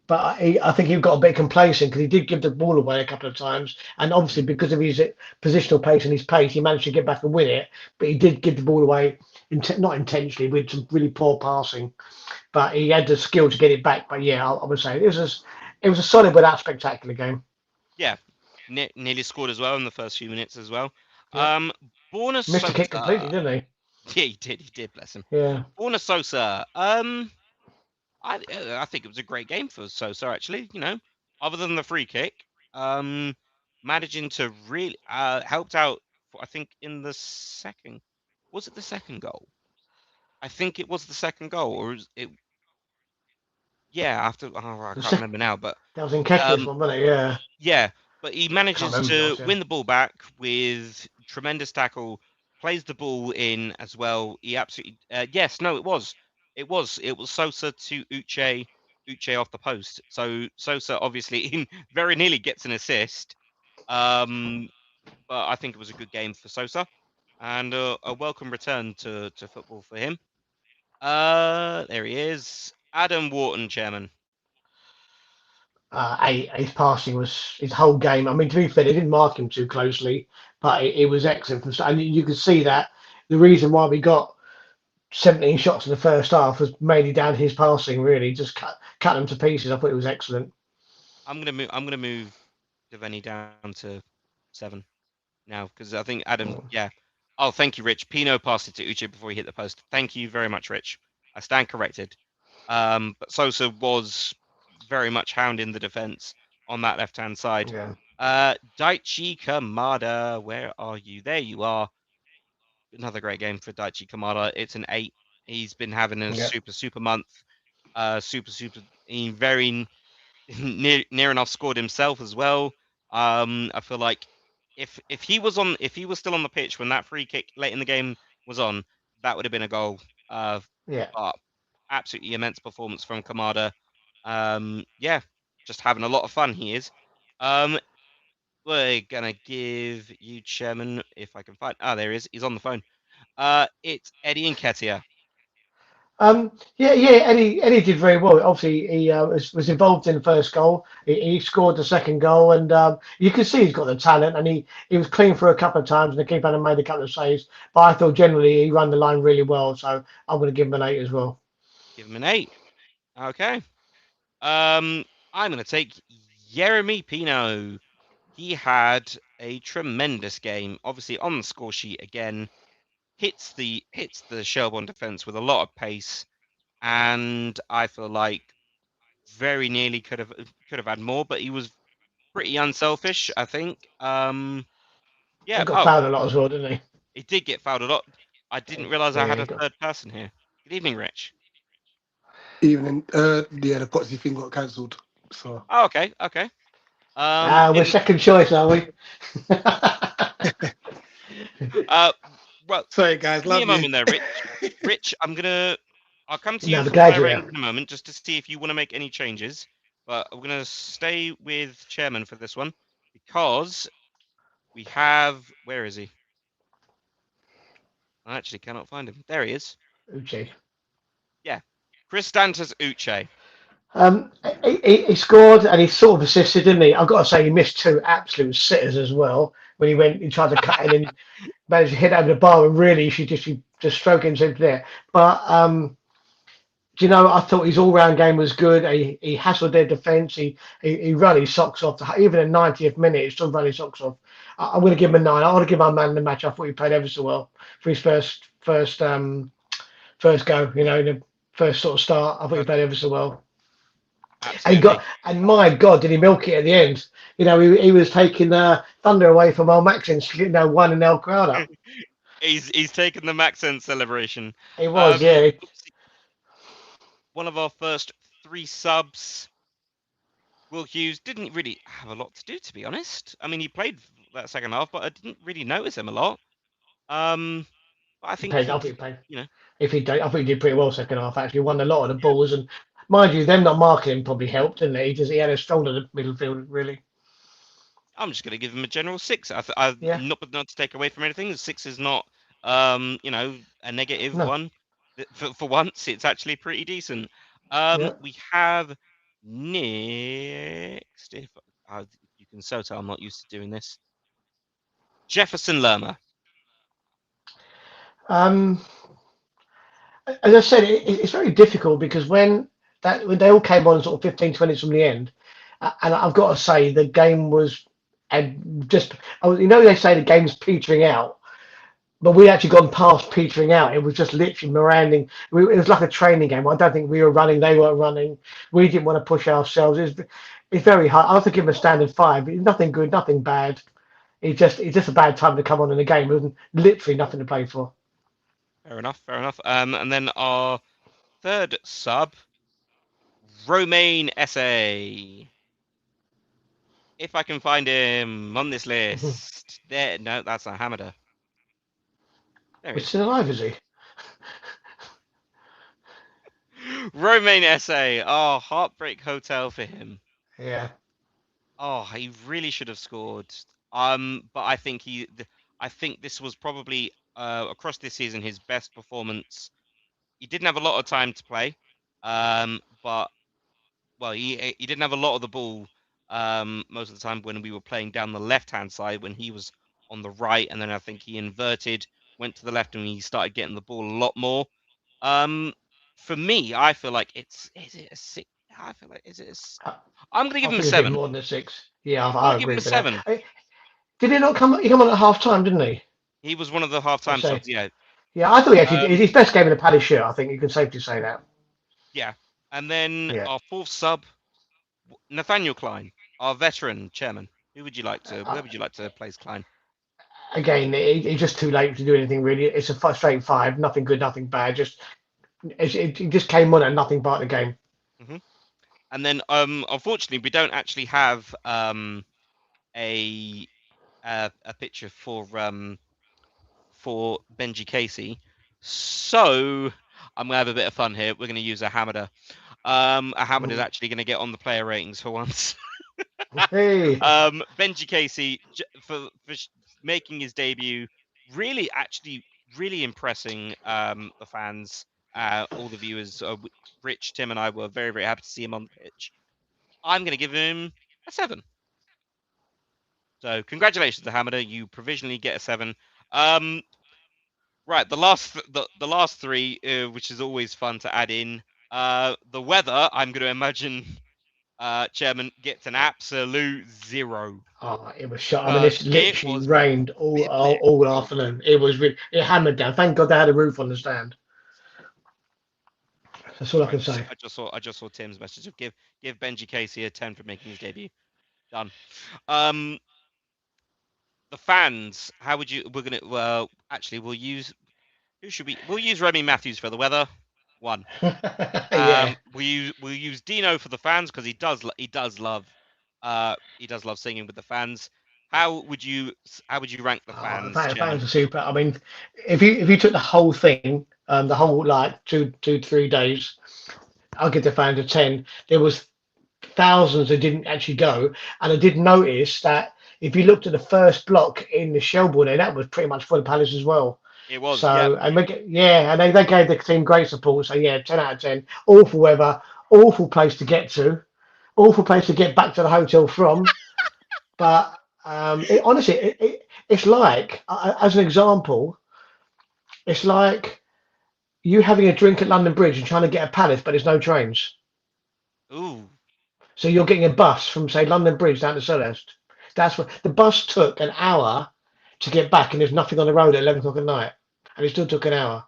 Speaker 3: but I think he got a bit complacent because he did give the ball away a couple of times, and obviously because of his positional pace and his pace, he managed to get back and win it. But he did give the ball away, not intentionally, with some really poor passing. But he had the skill to get it back. But yeah, I would say it was a solid but not spectacular game.
Speaker 2: Yeah, nearly scored as well in the first few minutes as well.
Speaker 3: Yep.
Speaker 2: Borna
Speaker 3: Missed the kick completely,
Speaker 2: Sosa.
Speaker 3: didn't
Speaker 2: Yeah, he did. He did. Bless him.
Speaker 3: he? Yeah.
Speaker 2: Borna Sosa. I think it was a great game for Sosa actually. Other than the free kick, managing to really helped out. I think in the second, was it the second goal? I think it was the second goal, or was it? Yeah, after I can't remember now, but
Speaker 3: That was in Kekia's
Speaker 2: um,
Speaker 3: one, wasn't it? Yeah.
Speaker 2: yeah, but he
Speaker 3: Can't
Speaker 2: manages
Speaker 3: remember who it
Speaker 2: to
Speaker 3: was, yeah.
Speaker 2: win the ball back with tremendous tackle, plays the ball in as well. He absolutely yes, no, it was Sosa to Uche off the post. So Sosa obviously very nearly gets an assist. But I think it was a good game for Sosa, and a welcome return to football for him. There he is, Adam Wharton, chairman.
Speaker 3: His passing was his whole game. I mean, to be fair, they didn't mark him too closely, but it was excellent. And you could see that the reason why we got 17 shots in the first half was mainly down to his passing. Really, just cut them to pieces. I thought it was excellent.
Speaker 2: I'm gonna move Devaney down to 7 now because I think Adam. Yeah. Oh, thank you, Rich. Pino passed it to Uche before he hit the post. Thank you very much, Rich. I stand corrected. But Sosa was very much hounding the defense on that left-hand side.
Speaker 3: Yeah.
Speaker 2: Daichi Kamada, where are you? There you are. Another great game for Daichi Kamada. It's an 8. He's been having a
Speaker 3: Yeah.
Speaker 2: super month. Super. He very near enough scored himself as well. I feel like if he was still on the pitch when that free kick late in the game was on, that would have been a goal.
Speaker 3: Yeah.
Speaker 2: But absolutely immense performance from Kamada. Yeah, just having a lot of fun. He is. We're gonna give you chairman if I can find. There he is. He's on the phone. It's Eddie Nketiah.
Speaker 3: Yeah. Eddie did very well. Obviously, he was involved in the first goal. He scored the second goal, and you can see he's got the talent. And he was clean for a couple of times, and the keeper had made a couple of saves. But I thought generally he ran the line really well, so I'm going to give him an 8 as well.
Speaker 2: Give him an 8. Okay. I'm going to take Jeremy Pino. He had a tremendous game. Obviously on the score sheet again, hits the Shelbourne defense with a lot of pace, and I feel like very nearly could have had more, but he was pretty unselfish, I think.
Speaker 3: He
Speaker 2: Yeah.
Speaker 3: got
Speaker 2: Oh,
Speaker 3: fouled a lot as well, didn't he?
Speaker 2: he did get fouled a lot. I didn't realize I
Speaker 3: Yeah,
Speaker 2: had
Speaker 3: he
Speaker 2: a
Speaker 3: got.
Speaker 2: third person here. Good evening, Rich.
Speaker 4: Evening. Yeah, the Potsy thing got cancelled. So.
Speaker 2: Oh, okay.
Speaker 3: We're second choice, are we?
Speaker 2: Well,
Speaker 4: Sorry, guys.
Speaker 2: give me a
Speaker 4: Love you.
Speaker 2: moment there, Rich. Rich, I'll come to
Speaker 3: No,
Speaker 2: you
Speaker 3: I'm
Speaker 2: for
Speaker 3: glad
Speaker 2: player
Speaker 3: you're
Speaker 2: ratings
Speaker 3: there.
Speaker 2: in a moment, just to see if you want to make any changes. But I'm gonna stay with chairman for this one because we have. Where is he? I actually cannot find him. There he is.
Speaker 3: Uche.
Speaker 2: Yeah, Kristantas Uche.
Speaker 3: He scored and he sort of assisted, didn't he? I've got to say, he missed two absolute sitters as well when he tried to cut in and managed to hit over the bar and really she just stroke into there. But do you know, I thought his all-round game was good. He hassled their defence. He ran his socks off. Even in 90th minute, he still ran his socks off. I'm going to give him a 9. I want to give my man the match. I thought he played ever so well for his first go. You know, the first sort of start. I thought he played ever so well. And
Speaker 2: Absolutely.
Speaker 3: my God, did he milk it at the end? You know, he was taking thunder away from old Maxence, winding the old crowd up.
Speaker 2: He's taken the Maxent celebration.
Speaker 3: He was, yeah.
Speaker 2: One of our first 3 subs. Will Hughes didn't really have a lot to do, to be honest. I mean, he played that second half, but I didn't really notice him a lot. But I
Speaker 3: He
Speaker 2: think
Speaker 3: played. I
Speaker 2: he,
Speaker 3: think he played.
Speaker 2: you know,
Speaker 3: If he did, I think he did pretty well second half. Actually, won a lot of the balls, and mind you, them not marking him probably helped, didn't it? He had a stronger midfield, really.
Speaker 2: I'm just going to give him a general 6. I
Speaker 3: Yeah.
Speaker 2: not to take away from anything. The 6 is not, a negative
Speaker 3: No.
Speaker 2: one. For once, it's actually pretty decent.
Speaker 3: Yeah.
Speaker 2: We have next. If you can so tell, I'm not used to doing this. Jefferson Lerma.
Speaker 3: Um. As I said, it's very difficult because when they all came on sort of 15, 20 from the end, and I've got to say the game was and just they say the game's petering out, but we actually gone past petering out. It was just literally Miranding. It was like a training game. I don't think we were running. They weren't running. We didn't want to push ourselves. It's very hard. I have to give him a standard 5. It's nothing good, nothing bad. It's just a bad time to come on in the game. There was literally nothing to play for.
Speaker 2: Fair enough. Fair enough. And then our third sub, Romain Essay. If I can find him on this list. There, no, that's a Hamada. There he
Speaker 3: He's
Speaker 2: is.
Speaker 3: still alive, is he?
Speaker 2: Romain Essay. Oh, heartbreak hotel for him.
Speaker 3: Yeah.
Speaker 2: Oh, he really should have scored. But I think I think this was probably across this season his best performance. He didn't have a lot of time to play, but well, he didn't have a lot of the ball most of the time when we were playing down the left hand side when he was on the right, and then I think he inverted, went to the left, and he started getting the ball a lot more. For me, I feel like is it a 6? I feel like is it I'm gonna
Speaker 3: I
Speaker 2: give him a
Speaker 3: think it's a bit
Speaker 2: 7.
Speaker 3: more than a 6. Yeah,
Speaker 2: I'm
Speaker 3: I
Speaker 2: gonna give
Speaker 3: agree
Speaker 2: him a
Speaker 3: with that.
Speaker 2: 7.
Speaker 3: Did he not come? He come on at half time, didn't he?
Speaker 2: He was one of the
Speaker 3: I
Speaker 2: half-time
Speaker 3: say.
Speaker 2: subs, yeah.
Speaker 3: Yeah, I thought he actually did
Speaker 2: Um,
Speaker 3: his best game in a Paddy shirt. I think you can safely say that.
Speaker 2: yeah. And then
Speaker 3: Yeah.
Speaker 2: our fourth sub, Nathaniel Klein, our veteran chairman. Where would you like to place Klein?
Speaker 3: Again, it's just too late to do anything really. It's a straight 5. Nothing good, nothing bad. It just came on and nothing but the game.
Speaker 2: Hmm. And then, unfortunately, we don't actually have a a picture for Benji Casey. So I'm gonna have a bit of fun here. We're gonna use a Hamada. A Hamada is actually gonna get on the player ratings for once.
Speaker 3: Hey.
Speaker 2: Benji Casey for making his debut, really actually really impressing the fans, all the viewers. Rich, Tim, and I were very very happy to see him on the pitch. I'm going to give him a 7. So congratulations to Hamada, you provisionally get a 7. Right, the last 3, which is always fun to add in. The weather, I'm going to imagine chairman gets an absolute 0
Speaker 3: Oh, it was shot. I mean,
Speaker 2: because
Speaker 3: it's
Speaker 2: it
Speaker 3: literally
Speaker 2: was
Speaker 3: rained all
Speaker 2: biblical.
Speaker 3: afternoon. It hammered down. Thank God they had a roof on the stand. That's all I
Speaker 2: Sorry,
Speaker 3: can say.
Speaker 2: I just saw Tim's message of give Benji Casey a 10 for making his debut. Done. The fans, how would you? We're gonna well, actually, we'll use Remy Matthews for the weather. 1.
Speaker 3: Yeah.
Speaker 2: We'll use Dino for the fans because he does love singing with the fans. How would you rank the
Speaker 3: Oh,
Speaker 2: fans, Chairman?
Speaker 3: fans are super. I mean, if you took the whole thing, the whole like 2, 3 days, I'll give the fans a 10. There was thousands that didn't actually go, and I did notice that if you looked at the first block in the Shelbourne, that was pretty much full of Palace as well.
Speaker 2: It was, yep.
Speaker 3: So and yeah, and they gave the team great support. So yeah, 10 out of 10. Awful weather, awful place to get to, awful place to get back to the hotel from. But honestly, it's like, as an example, it's like you having a drink at London Bridge and trying to get a Palace, but there's no trains.
Speaker 2: Ooh,
Speaker 3: So you're getting a bus from, say, London Bridge down to Selhurst. That's what the bus took an hour to get back, and there's nothing on the road at 11 o'clock at night, and it still took an hour.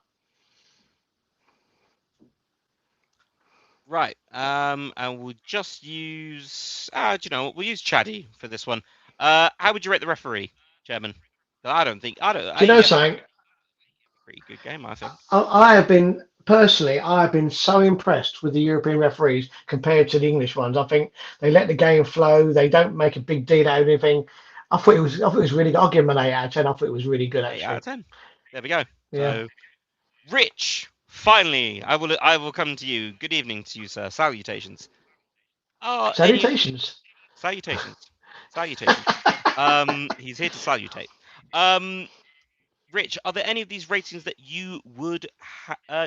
Speaker 2: right. And we'll just use. Do you know what? We'll use Chaddy for this one. How would you rate the referee, Chairman? I don't think. I don't.
Speaker 3: Do you know
Speaker 2: Yeah,
Speaker 3: something?
Speaker 2: pretty good game, I think.
Speaker 3: I have been personally, I have been so impressed with the European referees compared to the English ones. I think they let the game flow. They don't make a big deal out of anything. I thought it was really good. I'll give them an 8 out of 10. I thought it was really good
Speaker 2: 8 out
Speaker 3: actually.
Speaker 2: of 10. There we go.
Speaker 3: Yeah.
Speaker 2: So, Rich, finally, I will come to you. Good evening to you, sir. Salutations.
Speaker 3: Salutations.
Speaker 2: Salutations. He's here to salutate. Rich, are there any of these ratings that you would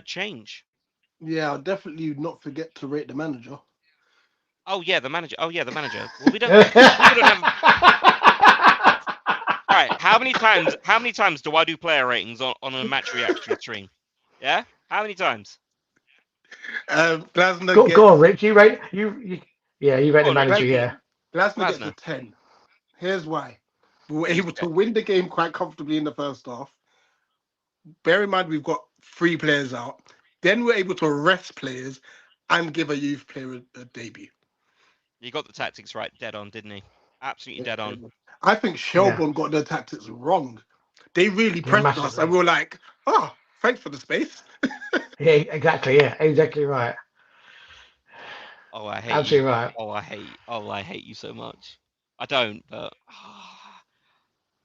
Speaker 2: change?
Speaker 4: Yeah, I'll definitely not forget to rate the manager.
Speaker 2: Oh yeah, the manager. Well, we don't have. Right. How many times do I do player ratings on a match reaction stream? Yeah. How many times?
Speaker 4: Glasner
Speaker 3: Go on, Rich. You rate you. Yeah, you rate
Speaker 2: Go
Speaker 3: the
Speaker 2: on,
Speaker 3: manager.
Speaker 2: Rick.
Speaker 3: Yeah.
Speaker 4: Glasner gets a
Speaker 2: Glasner.
Speaker 4: 10. Here's why. We were able to win the game quite comfortably in the first half. Bear in mind, we've got 3 players out. Then we're able to rest players and give a youth player a debut.
Speaker 2: You got the tactics right, dead on, didn't he? Absolutely dead on.
Speaker 4: I think Shelbourne got their tactics wrong. They really pressed us,
Speaker 3: massively.
Speaker 4: and we were like, "Oh, thanks for the space."
Speaker 3: Yeah, exactly. Yeah, exactly right.
Speaker 2: Oh, I hate
Speaker 3: Absolutely
Speaker 2: you.
Speaker 3: right.
Speaker 2: I hate you so much. I don't, but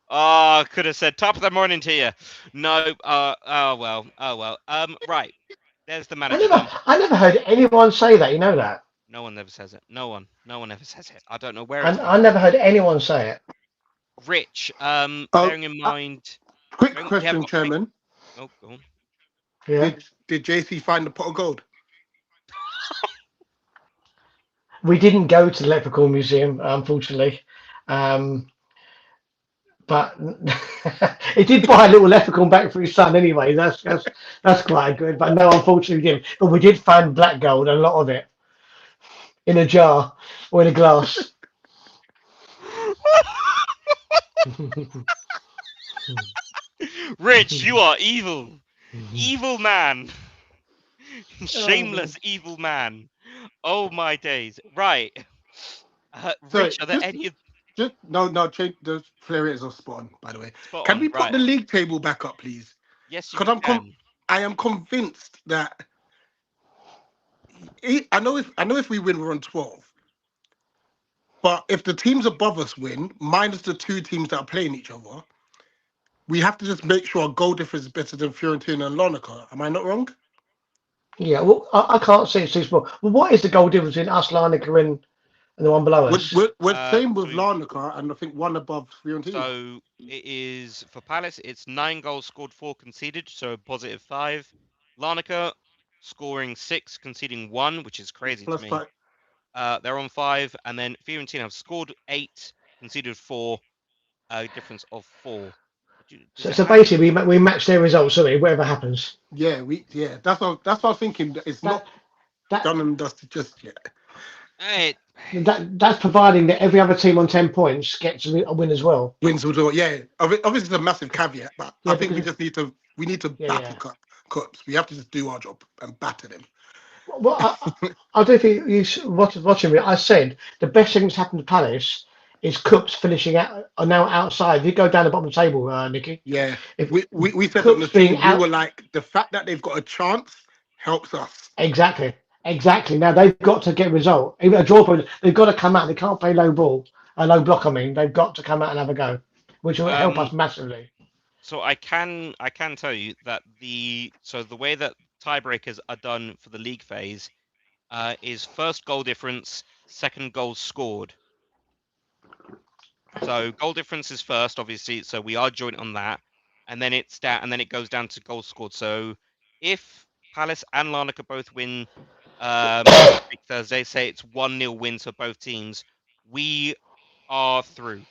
Speaker 2: I could have said top of the morning to you. No. Oh well. Right. There's the manager.
Speaker 3: I never heard anyone say that. You know that.
Speaker 2: No one ever says it. No one ever says it. I don't know where
Speaker 3: I never heard anyone say it.
Speaker 2: Rich, bearing in mind.
Speaker 4: Quick question, Chairman.
Speaker 2: Oh, go on.
Speaker 3: Yeah.
Speaker 4: Did JC find the pot of gold?
Speaker 3: We didn't go to the Leprechaun Museum, unfortunately. But he did buy a little leprechaun back for his son anyway. That's quite good. But no, unfortunately, we didn't. But we did find black gold, a lot of it, in a jar or in a glass.
Speaker 2: Rich, you are evil. Evil man. Shameless evil man. Oh my days. Right. Rich, are there any of...
Speaker 4: Change the players are spot on, by the way.
Speaker 2: Spot
Speaker 4: Can
Speaker 2: on,
Speaker 4: we put the league table back up, please?
Speaker 2: Yes, you
Speaker 4: Because
Speaker 2: can.
Speaker 4: I am convinced that I know if we win, we're on 12. But if the teams above us win, minus the 2 teams that are playing each other, we have to just make sure our goal difference is better than Fiorentina and Larnaca. Am I not wrong?
Speaker 3: Yeah, well, I can't see it's too small. Well, what is the goal difference in us, Larnaca, and the one below us?
Speaker 4: We're same with Larnaca, and I think one above Fiorentina.
Speaker 2: So it is for Palace. It's 9 goals scored, 4 conceded, so positive 5. Larnaca scoring 6, conceding 1, which is crazy to me.
Speaker 4: 5.
Speaker 2: They're on 5, and then Fiorentina have scored 8, conceded 4, a difference of 4.
Speaker 3: So basically, we match their results, don't we? Whatever happens.
Speaker 4: Yeah, that's what I was thinking. It's not done and dusted just yet.
Speaker 3: That's providing that every other team on 10 points gets a win as well.
Speaker 4: Wins as well, yeah. Obviously, it's a massive caveat, but I think we just need to battle cups. We have to just do our job and batter them.
Speaker 3: Well, I don't think you watching me. I said the best thing that's happened to Palace is cups finishing out are now outside. If you go down the bottom of the table, Nicky.
Speaker 4: Yeah, if we said on the stream, we were like, the fact that they've got a chance helps us.
Speaker 3: Exactly. Now they've got to get a result. Even a draw point, they've got to come out. They can't play low ball. a low block. I mean, they've got to come out and have a go, which will help us massively.
Speaker 2: So I can tell you that the way that tiebreakers are done for the league phase is first goal difference, second goal scored. So goal difference is first, obviously. So we are joint on that, and then it's down, and then it goes down to goals scored. So if Palace and Larnaca both win next week Thursday, say it's 1-0 wins for both teams, we are through.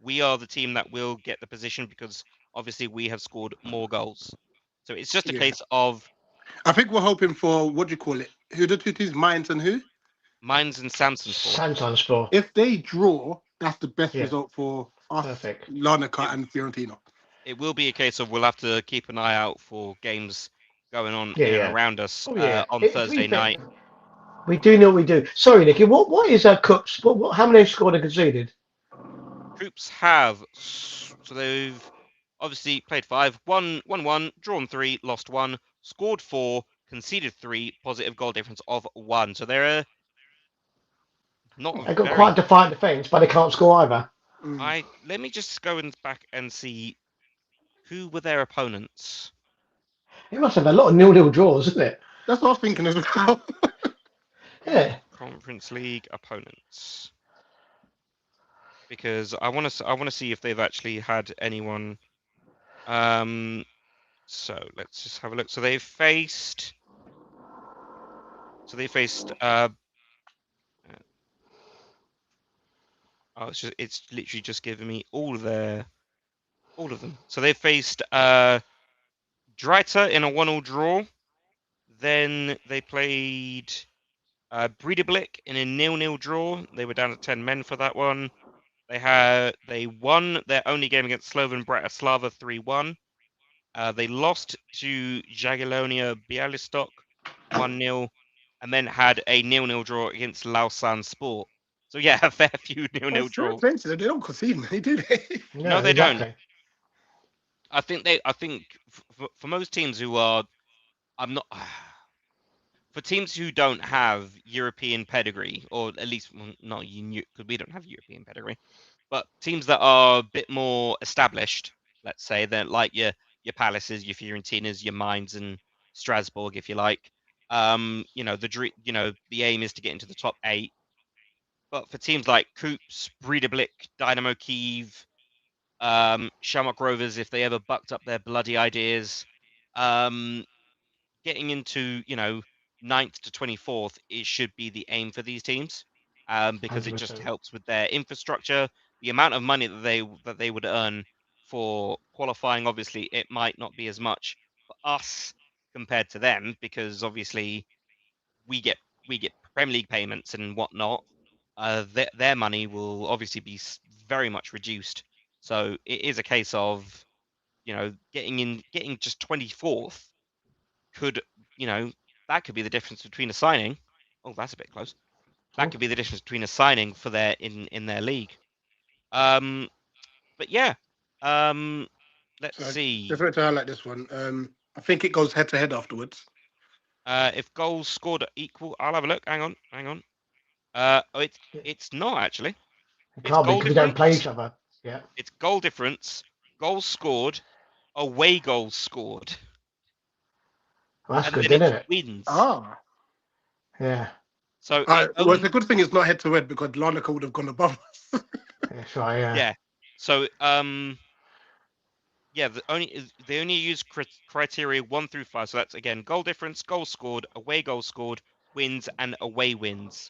Speaker 2: We are the team that will get the position because obviously we have scored more goals. So it's just a case of
Speaker 4: I think we're hoping for, what do you call it? Who the two teams, Mainz and who?
Speaker 2: Mainz and Samson's for.
Speaker 3: Santon Sport.
Speaker 4: If they draw, that's the best
Speaker 3: Yeah.
Speaker 4: result for us,
Speaker 3: Perfect.
Speaker 4: Larnaca and Fiorentina.
Speaker 2: It will be a case of we'll have to keep an eye out for games going on
Speaker 3: Yeah,
Speaker 2: in
Speaker 3: yeah.
Speaker 2: and around us
Speaker 3: Oh yeah.
Speaker 2: on
Speaker 3: To be
Speaker 2: Thursday
Speaker 3: fair,
Speaker 2: night.
Speaker 3: we do know what we do. Sorry, Nicky. What is Cook's? How many scored and conceded?
Speaker 2: Troops have so they've obviously played 5, won 1, drawn 3, lost 1, scored 4, conceded 3, positive goal difference of 1. So they're not a
Speaker 3: They've got
Speaker 2: very.
Speaker 3: quite a defiant defence, but they can't score either.
Speaker 2: Let me just go back and see who were their opponents.
Speaker 3: It must have a lot of 0-0 draws, isn't it?
Speaker 4: That's what I was thinking as well.
Speaker 3: Yeah.
Speaker 2: Conference League opponents. Because I want to see if they've actually had anyone. So let's just have a look. So they faced. Oh, it's literally just giving me all of them. So they faced Dreiter in a 1-1 draw. Then they played Breedeblick in a 0-0 draw. They were down to 10 men for that one. They won their only game against Slovan Bratislava 3-1. They lost to Jagiellonia Bialystok 1-0, and then had a 0-0 draw against Lausanne Sport. So yeah, a fair few 0-0 draws.
Speaker 4: They don't concede many, do they?
Speaker 2: No, they don't. I think for most teams who are, I'm not. For teams who don't have European pedigree, or at least not because we don't have European pedigree, but teams that are a bit more established, let's say, they're like your Palaces, your Fiorentinas, your Mainz, and Strasbourg, if you like. The aim is to get into the top 8. But for teams like Coops, Breedeblick, Dynamo Kiev, Shamrock Rovers, if they ever bucked up their bloody ideas, getting into 9th to 24th, it should be the aim for these teams, because it just
Speaker 3: 100%.
Speaker 2: helps with their infrastructure, the amount of money that they would earn for qualifying. Obviously, it might not be as much for us compared to them, because obviously we get Premier League payments and whatnot. Their money will obviously be very much reduced. So it is a case of getting just 24th could that could be the difference between a signing. Oh, that's a bit close. That could be the difference between a signing for their in their league. But yeah, let's see.
Speaker 4: Just to highlight this one. I think it goes head to head afterwards.
Speaker 2: If goals scored are equal, I'll have a look. Hang on. It's not actually.
Speaker 3: It can't be because we don't play each other. Yeah.
Speaker 2: It's goal difference, goals scored, away goals scored.
Speaker 3: Well, that's
Speaker 2: and
Speaker 3: good,
Speaker 2: then
Speaker 3: isn't
Speaker 2: it
Speaker 3: it?
Speaker 2: wins.
Speaker 3: Yeah.
Speaker 2: So
Speaker 4: well, the good thing is not head to head because Larnaca would have gone above us.
Speaker 3: That's right. Yeah.
Speaker 2: Yeah. So they only use criteria 1 through 5. So that's again goal difference, goals scored, away goals scored, wins, and away wins.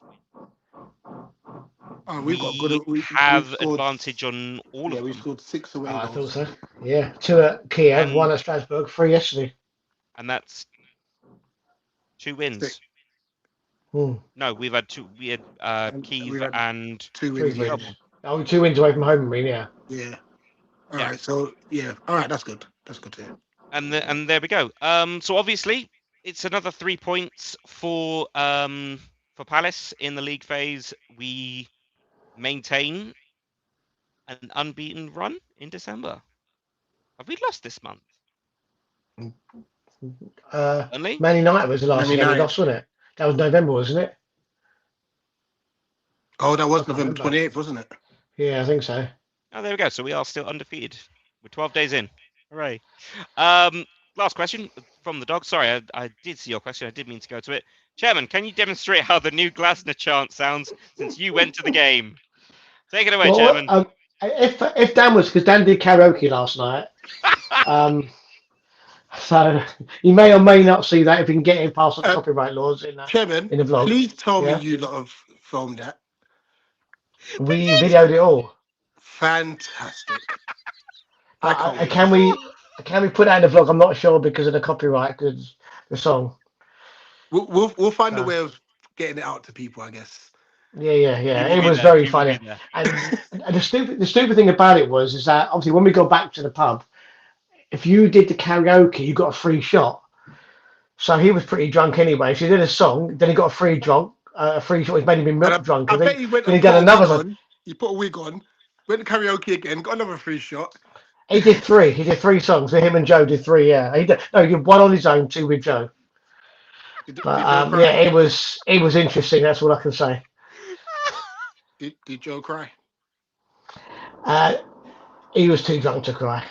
Speaker 4: We've got good.
Speaker 2: We have advantage on all of them.
Speaker 4: Yeah, we scored 6 away goals.
Speaker 3: I thought so. Yeah, 2 at Kiev, 1 at Strasbourg, 3 yesterday.
Speaker 2: And that's 2 wins.
Speaker 4: 6.
Speaker 2: No, we've had 2. We had Kiev and
Speaker 4: 2 wins.
Speaker 2: Shelbourne.
Speaker 3: Oh, 2 wins away from home, I mean, yeah.
Speaker 4: Yeah. All right. So yeah. All right. That's good. That's good to hear.
Speaker 2: And there we go. So obviously it's another 3 points for Palace in the league phase. We maintain an unbeaten run in December. Have we lost this month? Only?
Speaker 3: Man United was the last game we lost, wasn't it? That was November, wasn't it?
Speaker 4: Oh, that was November 28th, wasn't it?
Speaker 3: Yeah, I think so.
Speaker 2: Oh, there we go. So we are still undefeated. We're 12 days in. Hooray. Last question from the dog. Sorry, I did see your question. I did mean to go to it. Chairman, can you demonstrate how the new Glasner chant sounds since you went to the game? Take it away,
Speaker 3: Well,
Speaker 2: Chairman.
Speaker 3: if Dan was, because Dan did karaoke last night, um, so you may or may not see that if you can get it past the
Speaker 4: Uh,
Speaker 3: copyright laws
Speaker 4: Chairman,
Speaker 3: in the vlog.
Speaker 4: please tell me
Speaker 3: Yeah,
Speaker 4: you lot have filmed that.
Speaker 2: We
Speaker 3: we
Speaker 2: did.
Speaker 3: videoed it all.
Speaker 4: Fantastic. I can't wait.
Speaker 3: Can we put that in the vlog? I'm not sure because of the copyright, because the song.
Speaker 4: We'll find a
Speaker 3: So
Speaker 4: way of getting it out to people, I guess.
Speaker 3: yeah.
Speaker 2: will
Speaker 3: It
Speaker 2: be
Speaker 3: was
Speaker 2: there.
Speaker 3: very
Speaker 2: We will be
Speaker 3: funny.
Speaker 2: there.
Speaker 3: And the stupid thing about it is that obviously when we go back to the pub, if you did the karaoke, you got a free shot. So he was pretty drunk anyway. So he did a song, then he got a free shot. He's made him
Speaker 4: And
Speaker 3: drunk,
Speaker 4: I
Speaker 3: and
Speaker 4: bet he went
Speaker 3: then he
Speaker 4: and
Speaker 3: done
Speaker 4: put a
Speaker 3: another
Speaker 4: wig
Speaker 3: song.
Speaker 4: on. He put a wig on, went to karaoke again, got another free shot.
Speaker 3: He did three. He did three songs. So him and Joe did three. Yeah, he did one on his own, two with Joe. But
Speaker 4: Did Joe cry?
Speaker 3: it was interesting. That's all I can say.
Speaker 4: Did Joe cry?
Speaker 3: Uh, he was too drunk to cry.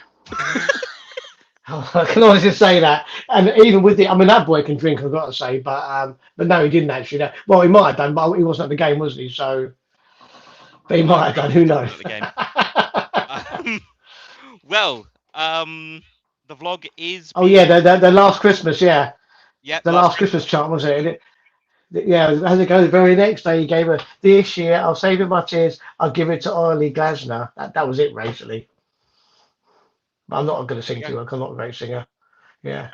Speaker 3: I can honestly say that. And even with that boy can drink, I've got to say. But no, he didn't actually. No. Well, he might have done, but he wasn't at the game, was he? So, but he
Speaker 2: No,
Speaker 3: might have done. Who
Speaker 2: he
Speaker 3: knows?
Speaker 2: wasn't at the game. Um, well, the vlog is
Speaker 3: Oh yeah,
Speaker 2: being
Speaker 3: the last Christmas, yeah,
Speaker 2: yep,
Speaker 3: the last Christmas chant was it? Yeah, as it goes, the very next day he gave her this year. I'll save it my tears. I'll give it to Ollie Glasner. That was it, basically. I'm not going to sing to her. 'Cause I'm not a great singer. Yeah.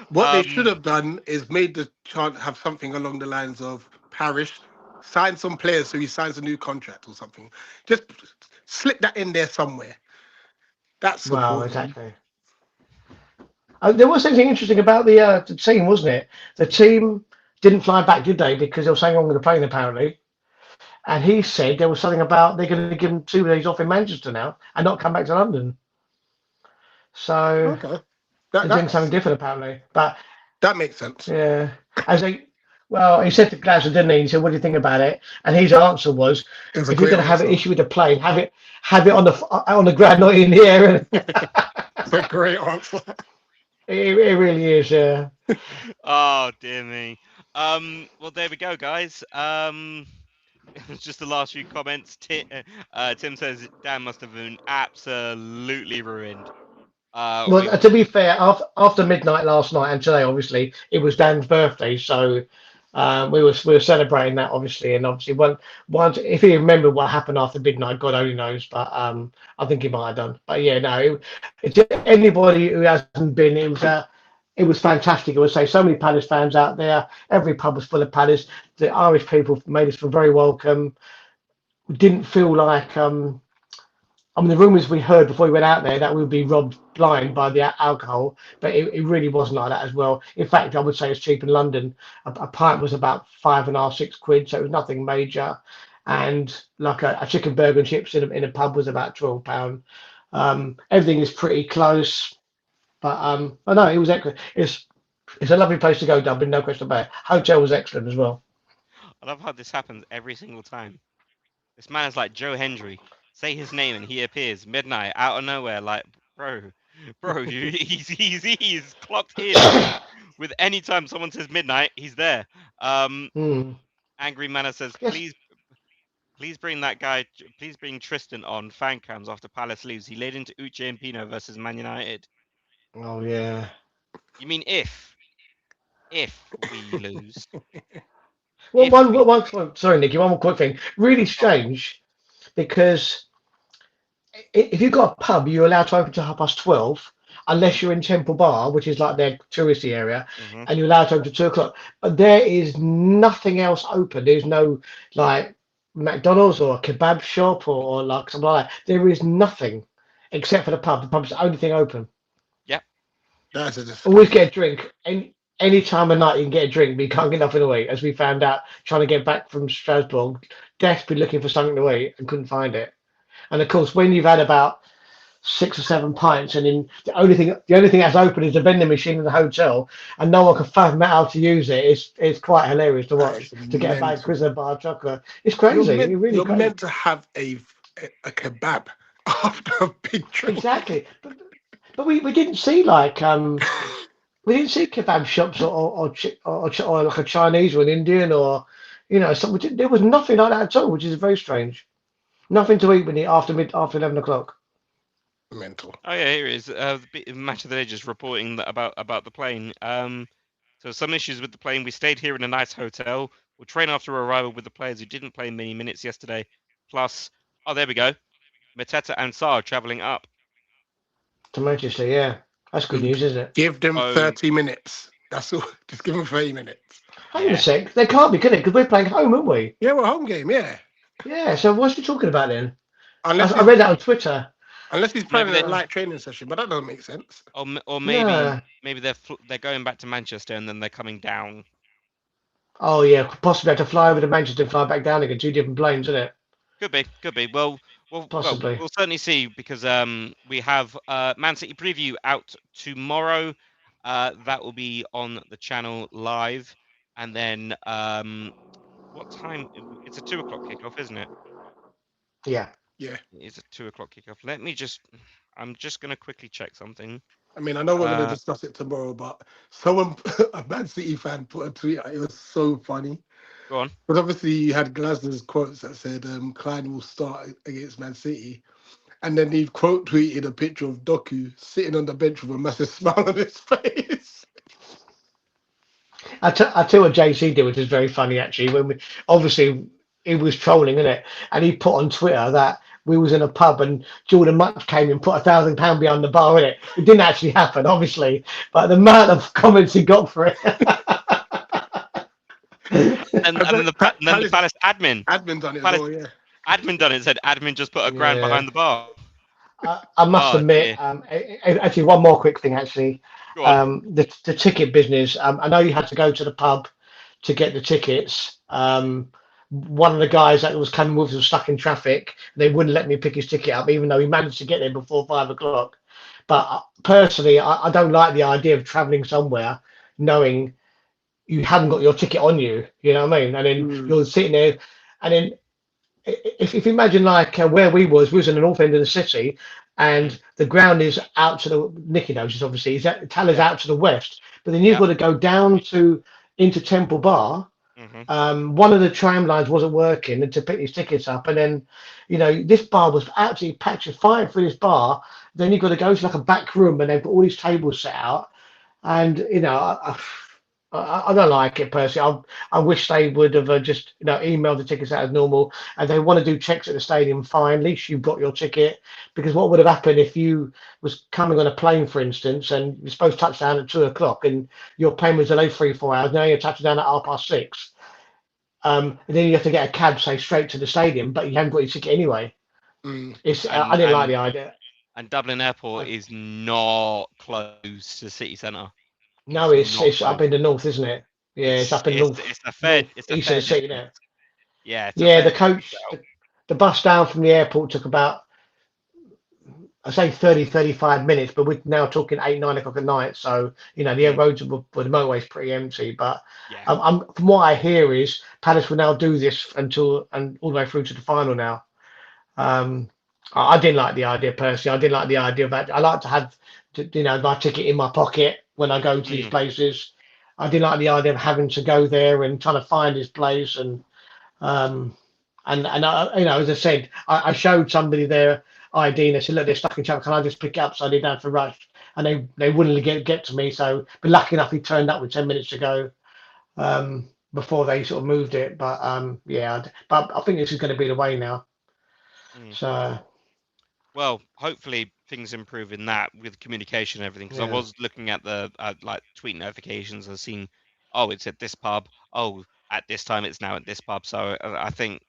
Speaker 4: What they should have done is made the chant have something along the lines of Parish, sign some players so he signs a new contract or something. Just slip that in there somewhere. That's
Speaker 3: Well,
Speaker 4: support.
Speaker 3: exactly. There was something interesting about the team, wasn't it? The team didn't fly back, did they? Because there was something wrong with the plane, apparently. And he said there was something about they're going to give him 2 days off in Manchester now and not come back to London. So
Speaker 4: Okay.
Speaker 3: they're doing something different, apparently. But
Speaker 4: That makes sense.
Speaker 3: yeah, as they, well, he said to Glasgow, didn't he? He said, "What do you think about it?" And his answer was,
Speaker 4: It was a
Speaker 3: "If you're
Speaker 4: great
Speaker 3: going to have an
Speaker 4: answer.
Speaker 3: issue with the plane, have it on the ground, not in the air."
Speaker 4: It's a great answer.
Speaker 3: It really is. Yeah.
Speaker 2: Oh dear me. Well, there we go, guys. Just the last few comments. Tim says Dan must have been absolutely ruined.
Speaker 3: Well,
Speaker 2: We
Speaker 3: to be fair, after midnight last night and today, obviously, it was Dan's birthday, so we were celebrating that, obviously, and obviously, once if he remembered what happened after midnight, God only knows, but I think he might have done. But yeah, no, it's anybody who hasn't been, it was fantastic. I would say so many Palace fans out there. Every pub was full of Palace. The Irish people made us feel very welcome. We didn't feel like the rumours we heard before we went out there that we would be robbed blind by the alcohol, but it really wasn't like that as well. In fact, I would say it's cheap in London. A pint was about 5.5, £6, so it was nothing major. And like a chicken burger and chips in a pub was about £12. Everything is pretty close, but no, it was excellent. It's a lovely place to go, Dublin, no question about it. Hotel was excellent as well.
Speaker 2: I love how this happens every single time. This man is like Joe Hendry. Say his name and he appears midnight out of nowhere. Like, bro, he's clocked in. With any time someone says midnight, he's there. Angry Manor says,
Speaker 3: Yes.
Speaker 2: please bring that guy. Please bring Tristan on fan cams after Palace leaves. He laid into Uche and Pino versus Man United.
Speaker 3: Oh yeah.
Speaker 2: You mean if we lose?
Speaker 3: Well,
Speaker 2: If we,
Speaker 3: sorry, Nicky, one more quick thing. Really strange because if you've got a pub, you're allowed to open till 12:30, unless you're in Temple Bar, which is like their touristy area,
Speaker 2: Mhm.
Speaker 3: and you're allowed to open till 2 o'clock. But there is nothing else open. There's no like McDonald's or a kebab shop or like something like that. There is nothing except for the pub. The pub's the only thing open.
Speaker 4: That's a
Speaker 3: Always get a drink. Any time of night you can get a drink, but you can't get nothing to eat. As we found out trying to get back from Strasbourg, desperately looking for something to eat and couldn't find it. And of course, when you've had about 6 or 7 pints, and then the only thing that's open is the vending machine in the hotel, and no one can fathom out how to use it. It's quite hilarious to
Speaker 4: That
Speaker 3: watch
Speaker 4: is
Speaker 3: to get a bag of
Speaker 4: mental.
Speaker 3: Crisp bar of chocolate. It's crazy. It's really
Speaker 4: You're
Speaker 3: crazy.
Speaker 4: meant to have a kebab after a big drink.
Speaker 3: Exactly. But we didn't see like we didn't see kebab shops or like a Chinese or an Indian or something. There was nothing like that at all, which is very strange. Nothing to eat when after 11 o'clock.
Speaker 4: Mental.
Speaker 2: Oh yeah, here it is. Match of the day just reporting about the plane. So some issues with the plane. We stayed here in a nice hotel. We'll train after arrival with the players who didn't play many minutes yesterday. Plus, oh there we go. Mateta and Sarr traveling up.
Speaker 3: To Manchester, yeah, that's good news, isn't it?
Speaker 4: Give them
Speaker 2: Oh
Speaker 4: 30 minutes. That's all. Just give them 30 minutes.
Speaker 3: Hang on a
Speaker 2: yeah.
Speaker 3: sec, they can't be, can it? Because we're playing home, aren't we?
Speaker 4: Yeah, well, home game, yeah.
Speaker 3: Yeah. So what's he talking about then?
Speaker 4: Unless
Speaker 3: I
Speaker 4: he's,
Speaker 3: read that on Twitter.
Speaker 4: unless he's
Speaker 2: Maybe
Speaker 4: planning a
Speaker 2: they,
Speaker 4: light training session, but that doesn't make sense.
Speaker 2: or
Speaker 3: Yeah.
Speaker 2: maybe they're going back to Manchester and then they're coming down.
Speaker 3: Oh yeah, possibly have to fly over to Manchester and fly back down again. Two different planes, isn't it?
Speaker 2: Could be. Well,
Speaker 3: Possibly.
Speaker 2: we'll certainly see because we have Man City preview out tomorrow. That will be on the channel live, and then what time? It's a 2 o'clock kickoff, isn't it?
Speaker 3: Yeah.
Speaker 4: Yeah.
Speaker 2: It's a 2 o'clock kickoff. I'm just gonna quickly check something.
Speaker 4: I mean, I know we're going to
Speaker 2: Uh,
Speaker 4: discuss it tomorrow, but someone, a Man City fan, put a tweet out. It was so funny.
Speaker 2: Go on.
Speaker 4: But obviously, you had Glasner's quotes that said Klein will start against Man City. And then he quote tweeted a picture of Doku sitting on the bench with a massive smile on his face.
Speaker 3: I tell you what JC did, which is very funny actually. When we obviously he was trolling, innit? And he put on Twitter that we was in a pub and Jordan Much came and put £1,000 behind the bar, innit? It didn't actually happen, obviously, but the amount of comments he got for it.
Speaker 2: And then the Palace admin.
Speaker 4: Admin done it as
Speaker 2: Palace
Speaker 4: well, yeah.
Speaker 2: admin done it. Said admin just put a grand
Speaker 3: Yeah.
Speaker 2: behind the bar.
Speaker 3: I must
Speaker 2: Oh,
Speaker 3: admit, actually, one more quick thing. Actually,
Speaker 2: Go on.
Speaker 3: the ticket business. I know you had to go to the pub to get the tickets. One of the guys that was coming with us was stuck in traffic. They wouldn't let me pick his ticket up, even though he managed to get there before 5 o'clock. But personally, I don't like the idea of traveling somewhere knowing you haven't got your ticket on you. You know what I mean? And then you're sitting there, and then if you imagine like where we was in the north end of the city, and the ground is out to the Nicky knows this obviously is that Taller's out to the west, but then you've
Speaker 2: Yeah.
Speaker 3: got to go down to into Temple Bar. One of the tram lines wasn't working, and to pick these tickets up, and then this bar was absolutely packed. You're fighting through this bar, then you've got to go to like a back room, and they've got all these tables set out, and I don't like it personally. I wish they would have just emailed the tickets out as normal. And they want to do checks at the stadium. Fine, at least you've got your ticket. Because what would have happened if you was coming on a plane, for instance, and you're supposed to touch down at 2 o'clock, and your plane was delayed 3 4 hours. Now you're touching down at 6:30. And then you have to get a cab, say straight to the stadium, but you haven't got your ticket anyway. I didn't like the idea.
Speaker 2: And Dublin Airport is not close to the city centre.
Speaker 3: No, it's up in the north, isn't it? Yeah, it's up in the north.
Speaker 2: It's a fair
Speaker 3: East of the city there.
Speaker 2: Yeah.
Speaker 3: Yeah, the coach, the bus down from the airport took about, I say 35 minutes, but we're now talking 8 9 o'clock at night. So, the roads were the motorway's pretty empty. But from what I hear is Palace will now do this and all the way through to the final now. I didn't like the idea personally. I didn't like the idea of that. I like to have, my ticket in my pocket when I go to these places. I didn't like the idea of having to go there and trying to find this place and as I said, I showed somebody their ID and they said, look, they're stuck in traffic. Can I just pick it up so they don't have to rush? And they wouldn't get to me. So, but lucky enough, he turned up with 10 minutes to go before they sort of moved it. But but I think this is going to be the way now. So.
Speaker 2: Well, hopefully things improve in that with communication and everything. Because I was looking at the like tweet notifications and seen, oh, it's at this pub. Oh, at this time it's now at this pub. So I think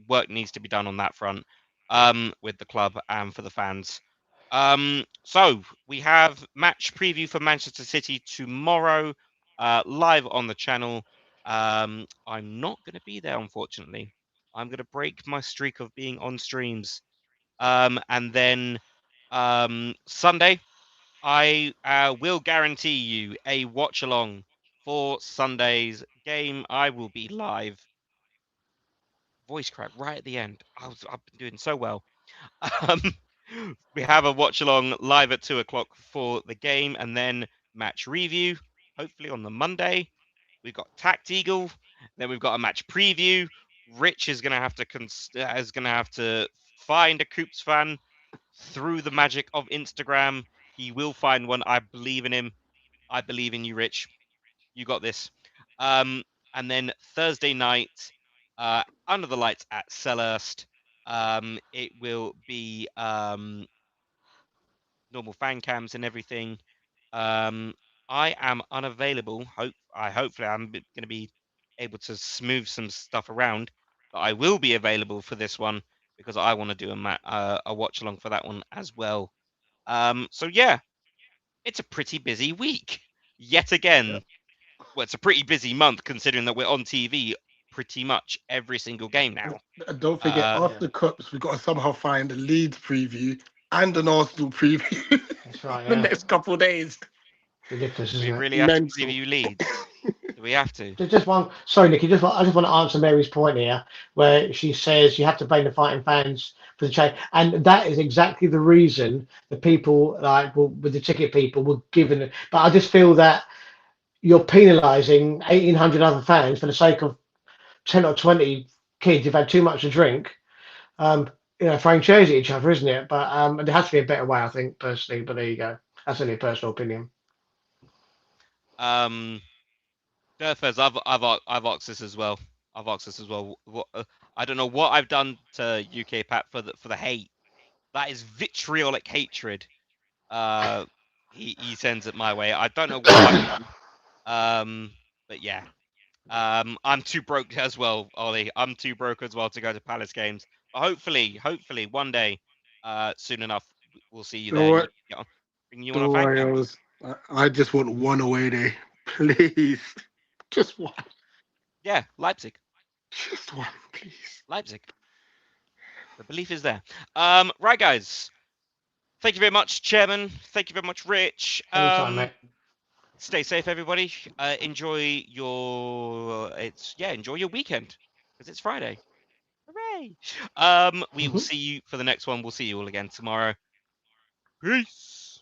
Speaker 2: work needs to be done on that front with the club and for the fans. So we have match preview for Manchester City tomorrow, live on the channel. I'm not going to be there, unfortunately. I'm going to break my streak of being on streams. And then Sunday, I will guarantee you a watch along for Sunday's game. I will be live. Voice crack right at the end. I've been doing so well. Um, we have a watch along live at 2 o'clock for the game, and then match review. Hopefully on the Monday, we've got Tact Eagle. Then we've got a match preview. Rich is gonna have to find a Coops fan through the magic of Instagram. He will find one. I believe in him. I believe in you, Rich. You got this. And then Thursday night, under the lights at Selhurst, it will be normal fan cams and everything. I am unavailable. Hopefully I'm going to be able to smooth some stuff around, but I will be available for this one because I want to do a watch along for that one as well. So yeah, it's a pretty busy week yet again. Well, it's a pretty busy month considering that we're on TV pretty much every single game now.
Speaker 4: And don't forget, after Cups, we've got to somehow find a Leeds preview and an Arsenal preview
Speaker 3: That's right.
Speaker 4: the
Speaker 3: Yeah.
Speaker 4: next couple of days.
Speaker 3: Ridiculous,
Speaker 2: Do
Speaker 3: isn't
Speaker 2: we
Speaker 3: it?
Speaker 2: really have to
Speaker 4: Mental.
Speaker 2: preview Leeds? Do we have to?
Speaker 3: Just one. Sorry, Nicky. I just want to answer Mary's point here, where she says you have to blame the fighting fans for the change, and that is exactly the reason the people with the ticket people were given it. But I just feel that you're penalising 1,800 other fans for the sake of 10 or 20 kids who've had too much to drink. Throwing chairs at each other, isn't it? But there has to be a better way, I think, personally. But there you go. That's only a personal opinion.
Speaker 2: Durfez, I've asked this as well. I've asked this as well. I don't know what I've done to UK Pat for the hate. That is vitriolic hatred. He sends it my way. I don't know what I've done. But yeah. I'm too broke as well, Ollie. I'm too broke as well to go to Palace games. But hopefully one day, soon enough, we'll see you
Speaker 4: Don't
Speaker 2: there.
Speaker 4: worry,
Speaker 2: Bring you on a
Speaker 4: don't
Speaker 2: fan
Speaker 4: worry,
Speaker 2: cam.
Speaker 4: I just want one away day, please. Just one.
Speaker 2: Yeah, Leipzig.
Speaker 4: Just one, please.
Speaker 2: Leipzig. The belief is there. Right, guys. Thank you very much, Chairman. Thank you very much, Rich.
Speaker 3: Anytime, mate.
Speaker 2: Stay safe, everybody. Enjoy your weekend because it's Friday. Hooray! We will see you for the next one. We'll see you all again tomorrow. Peace.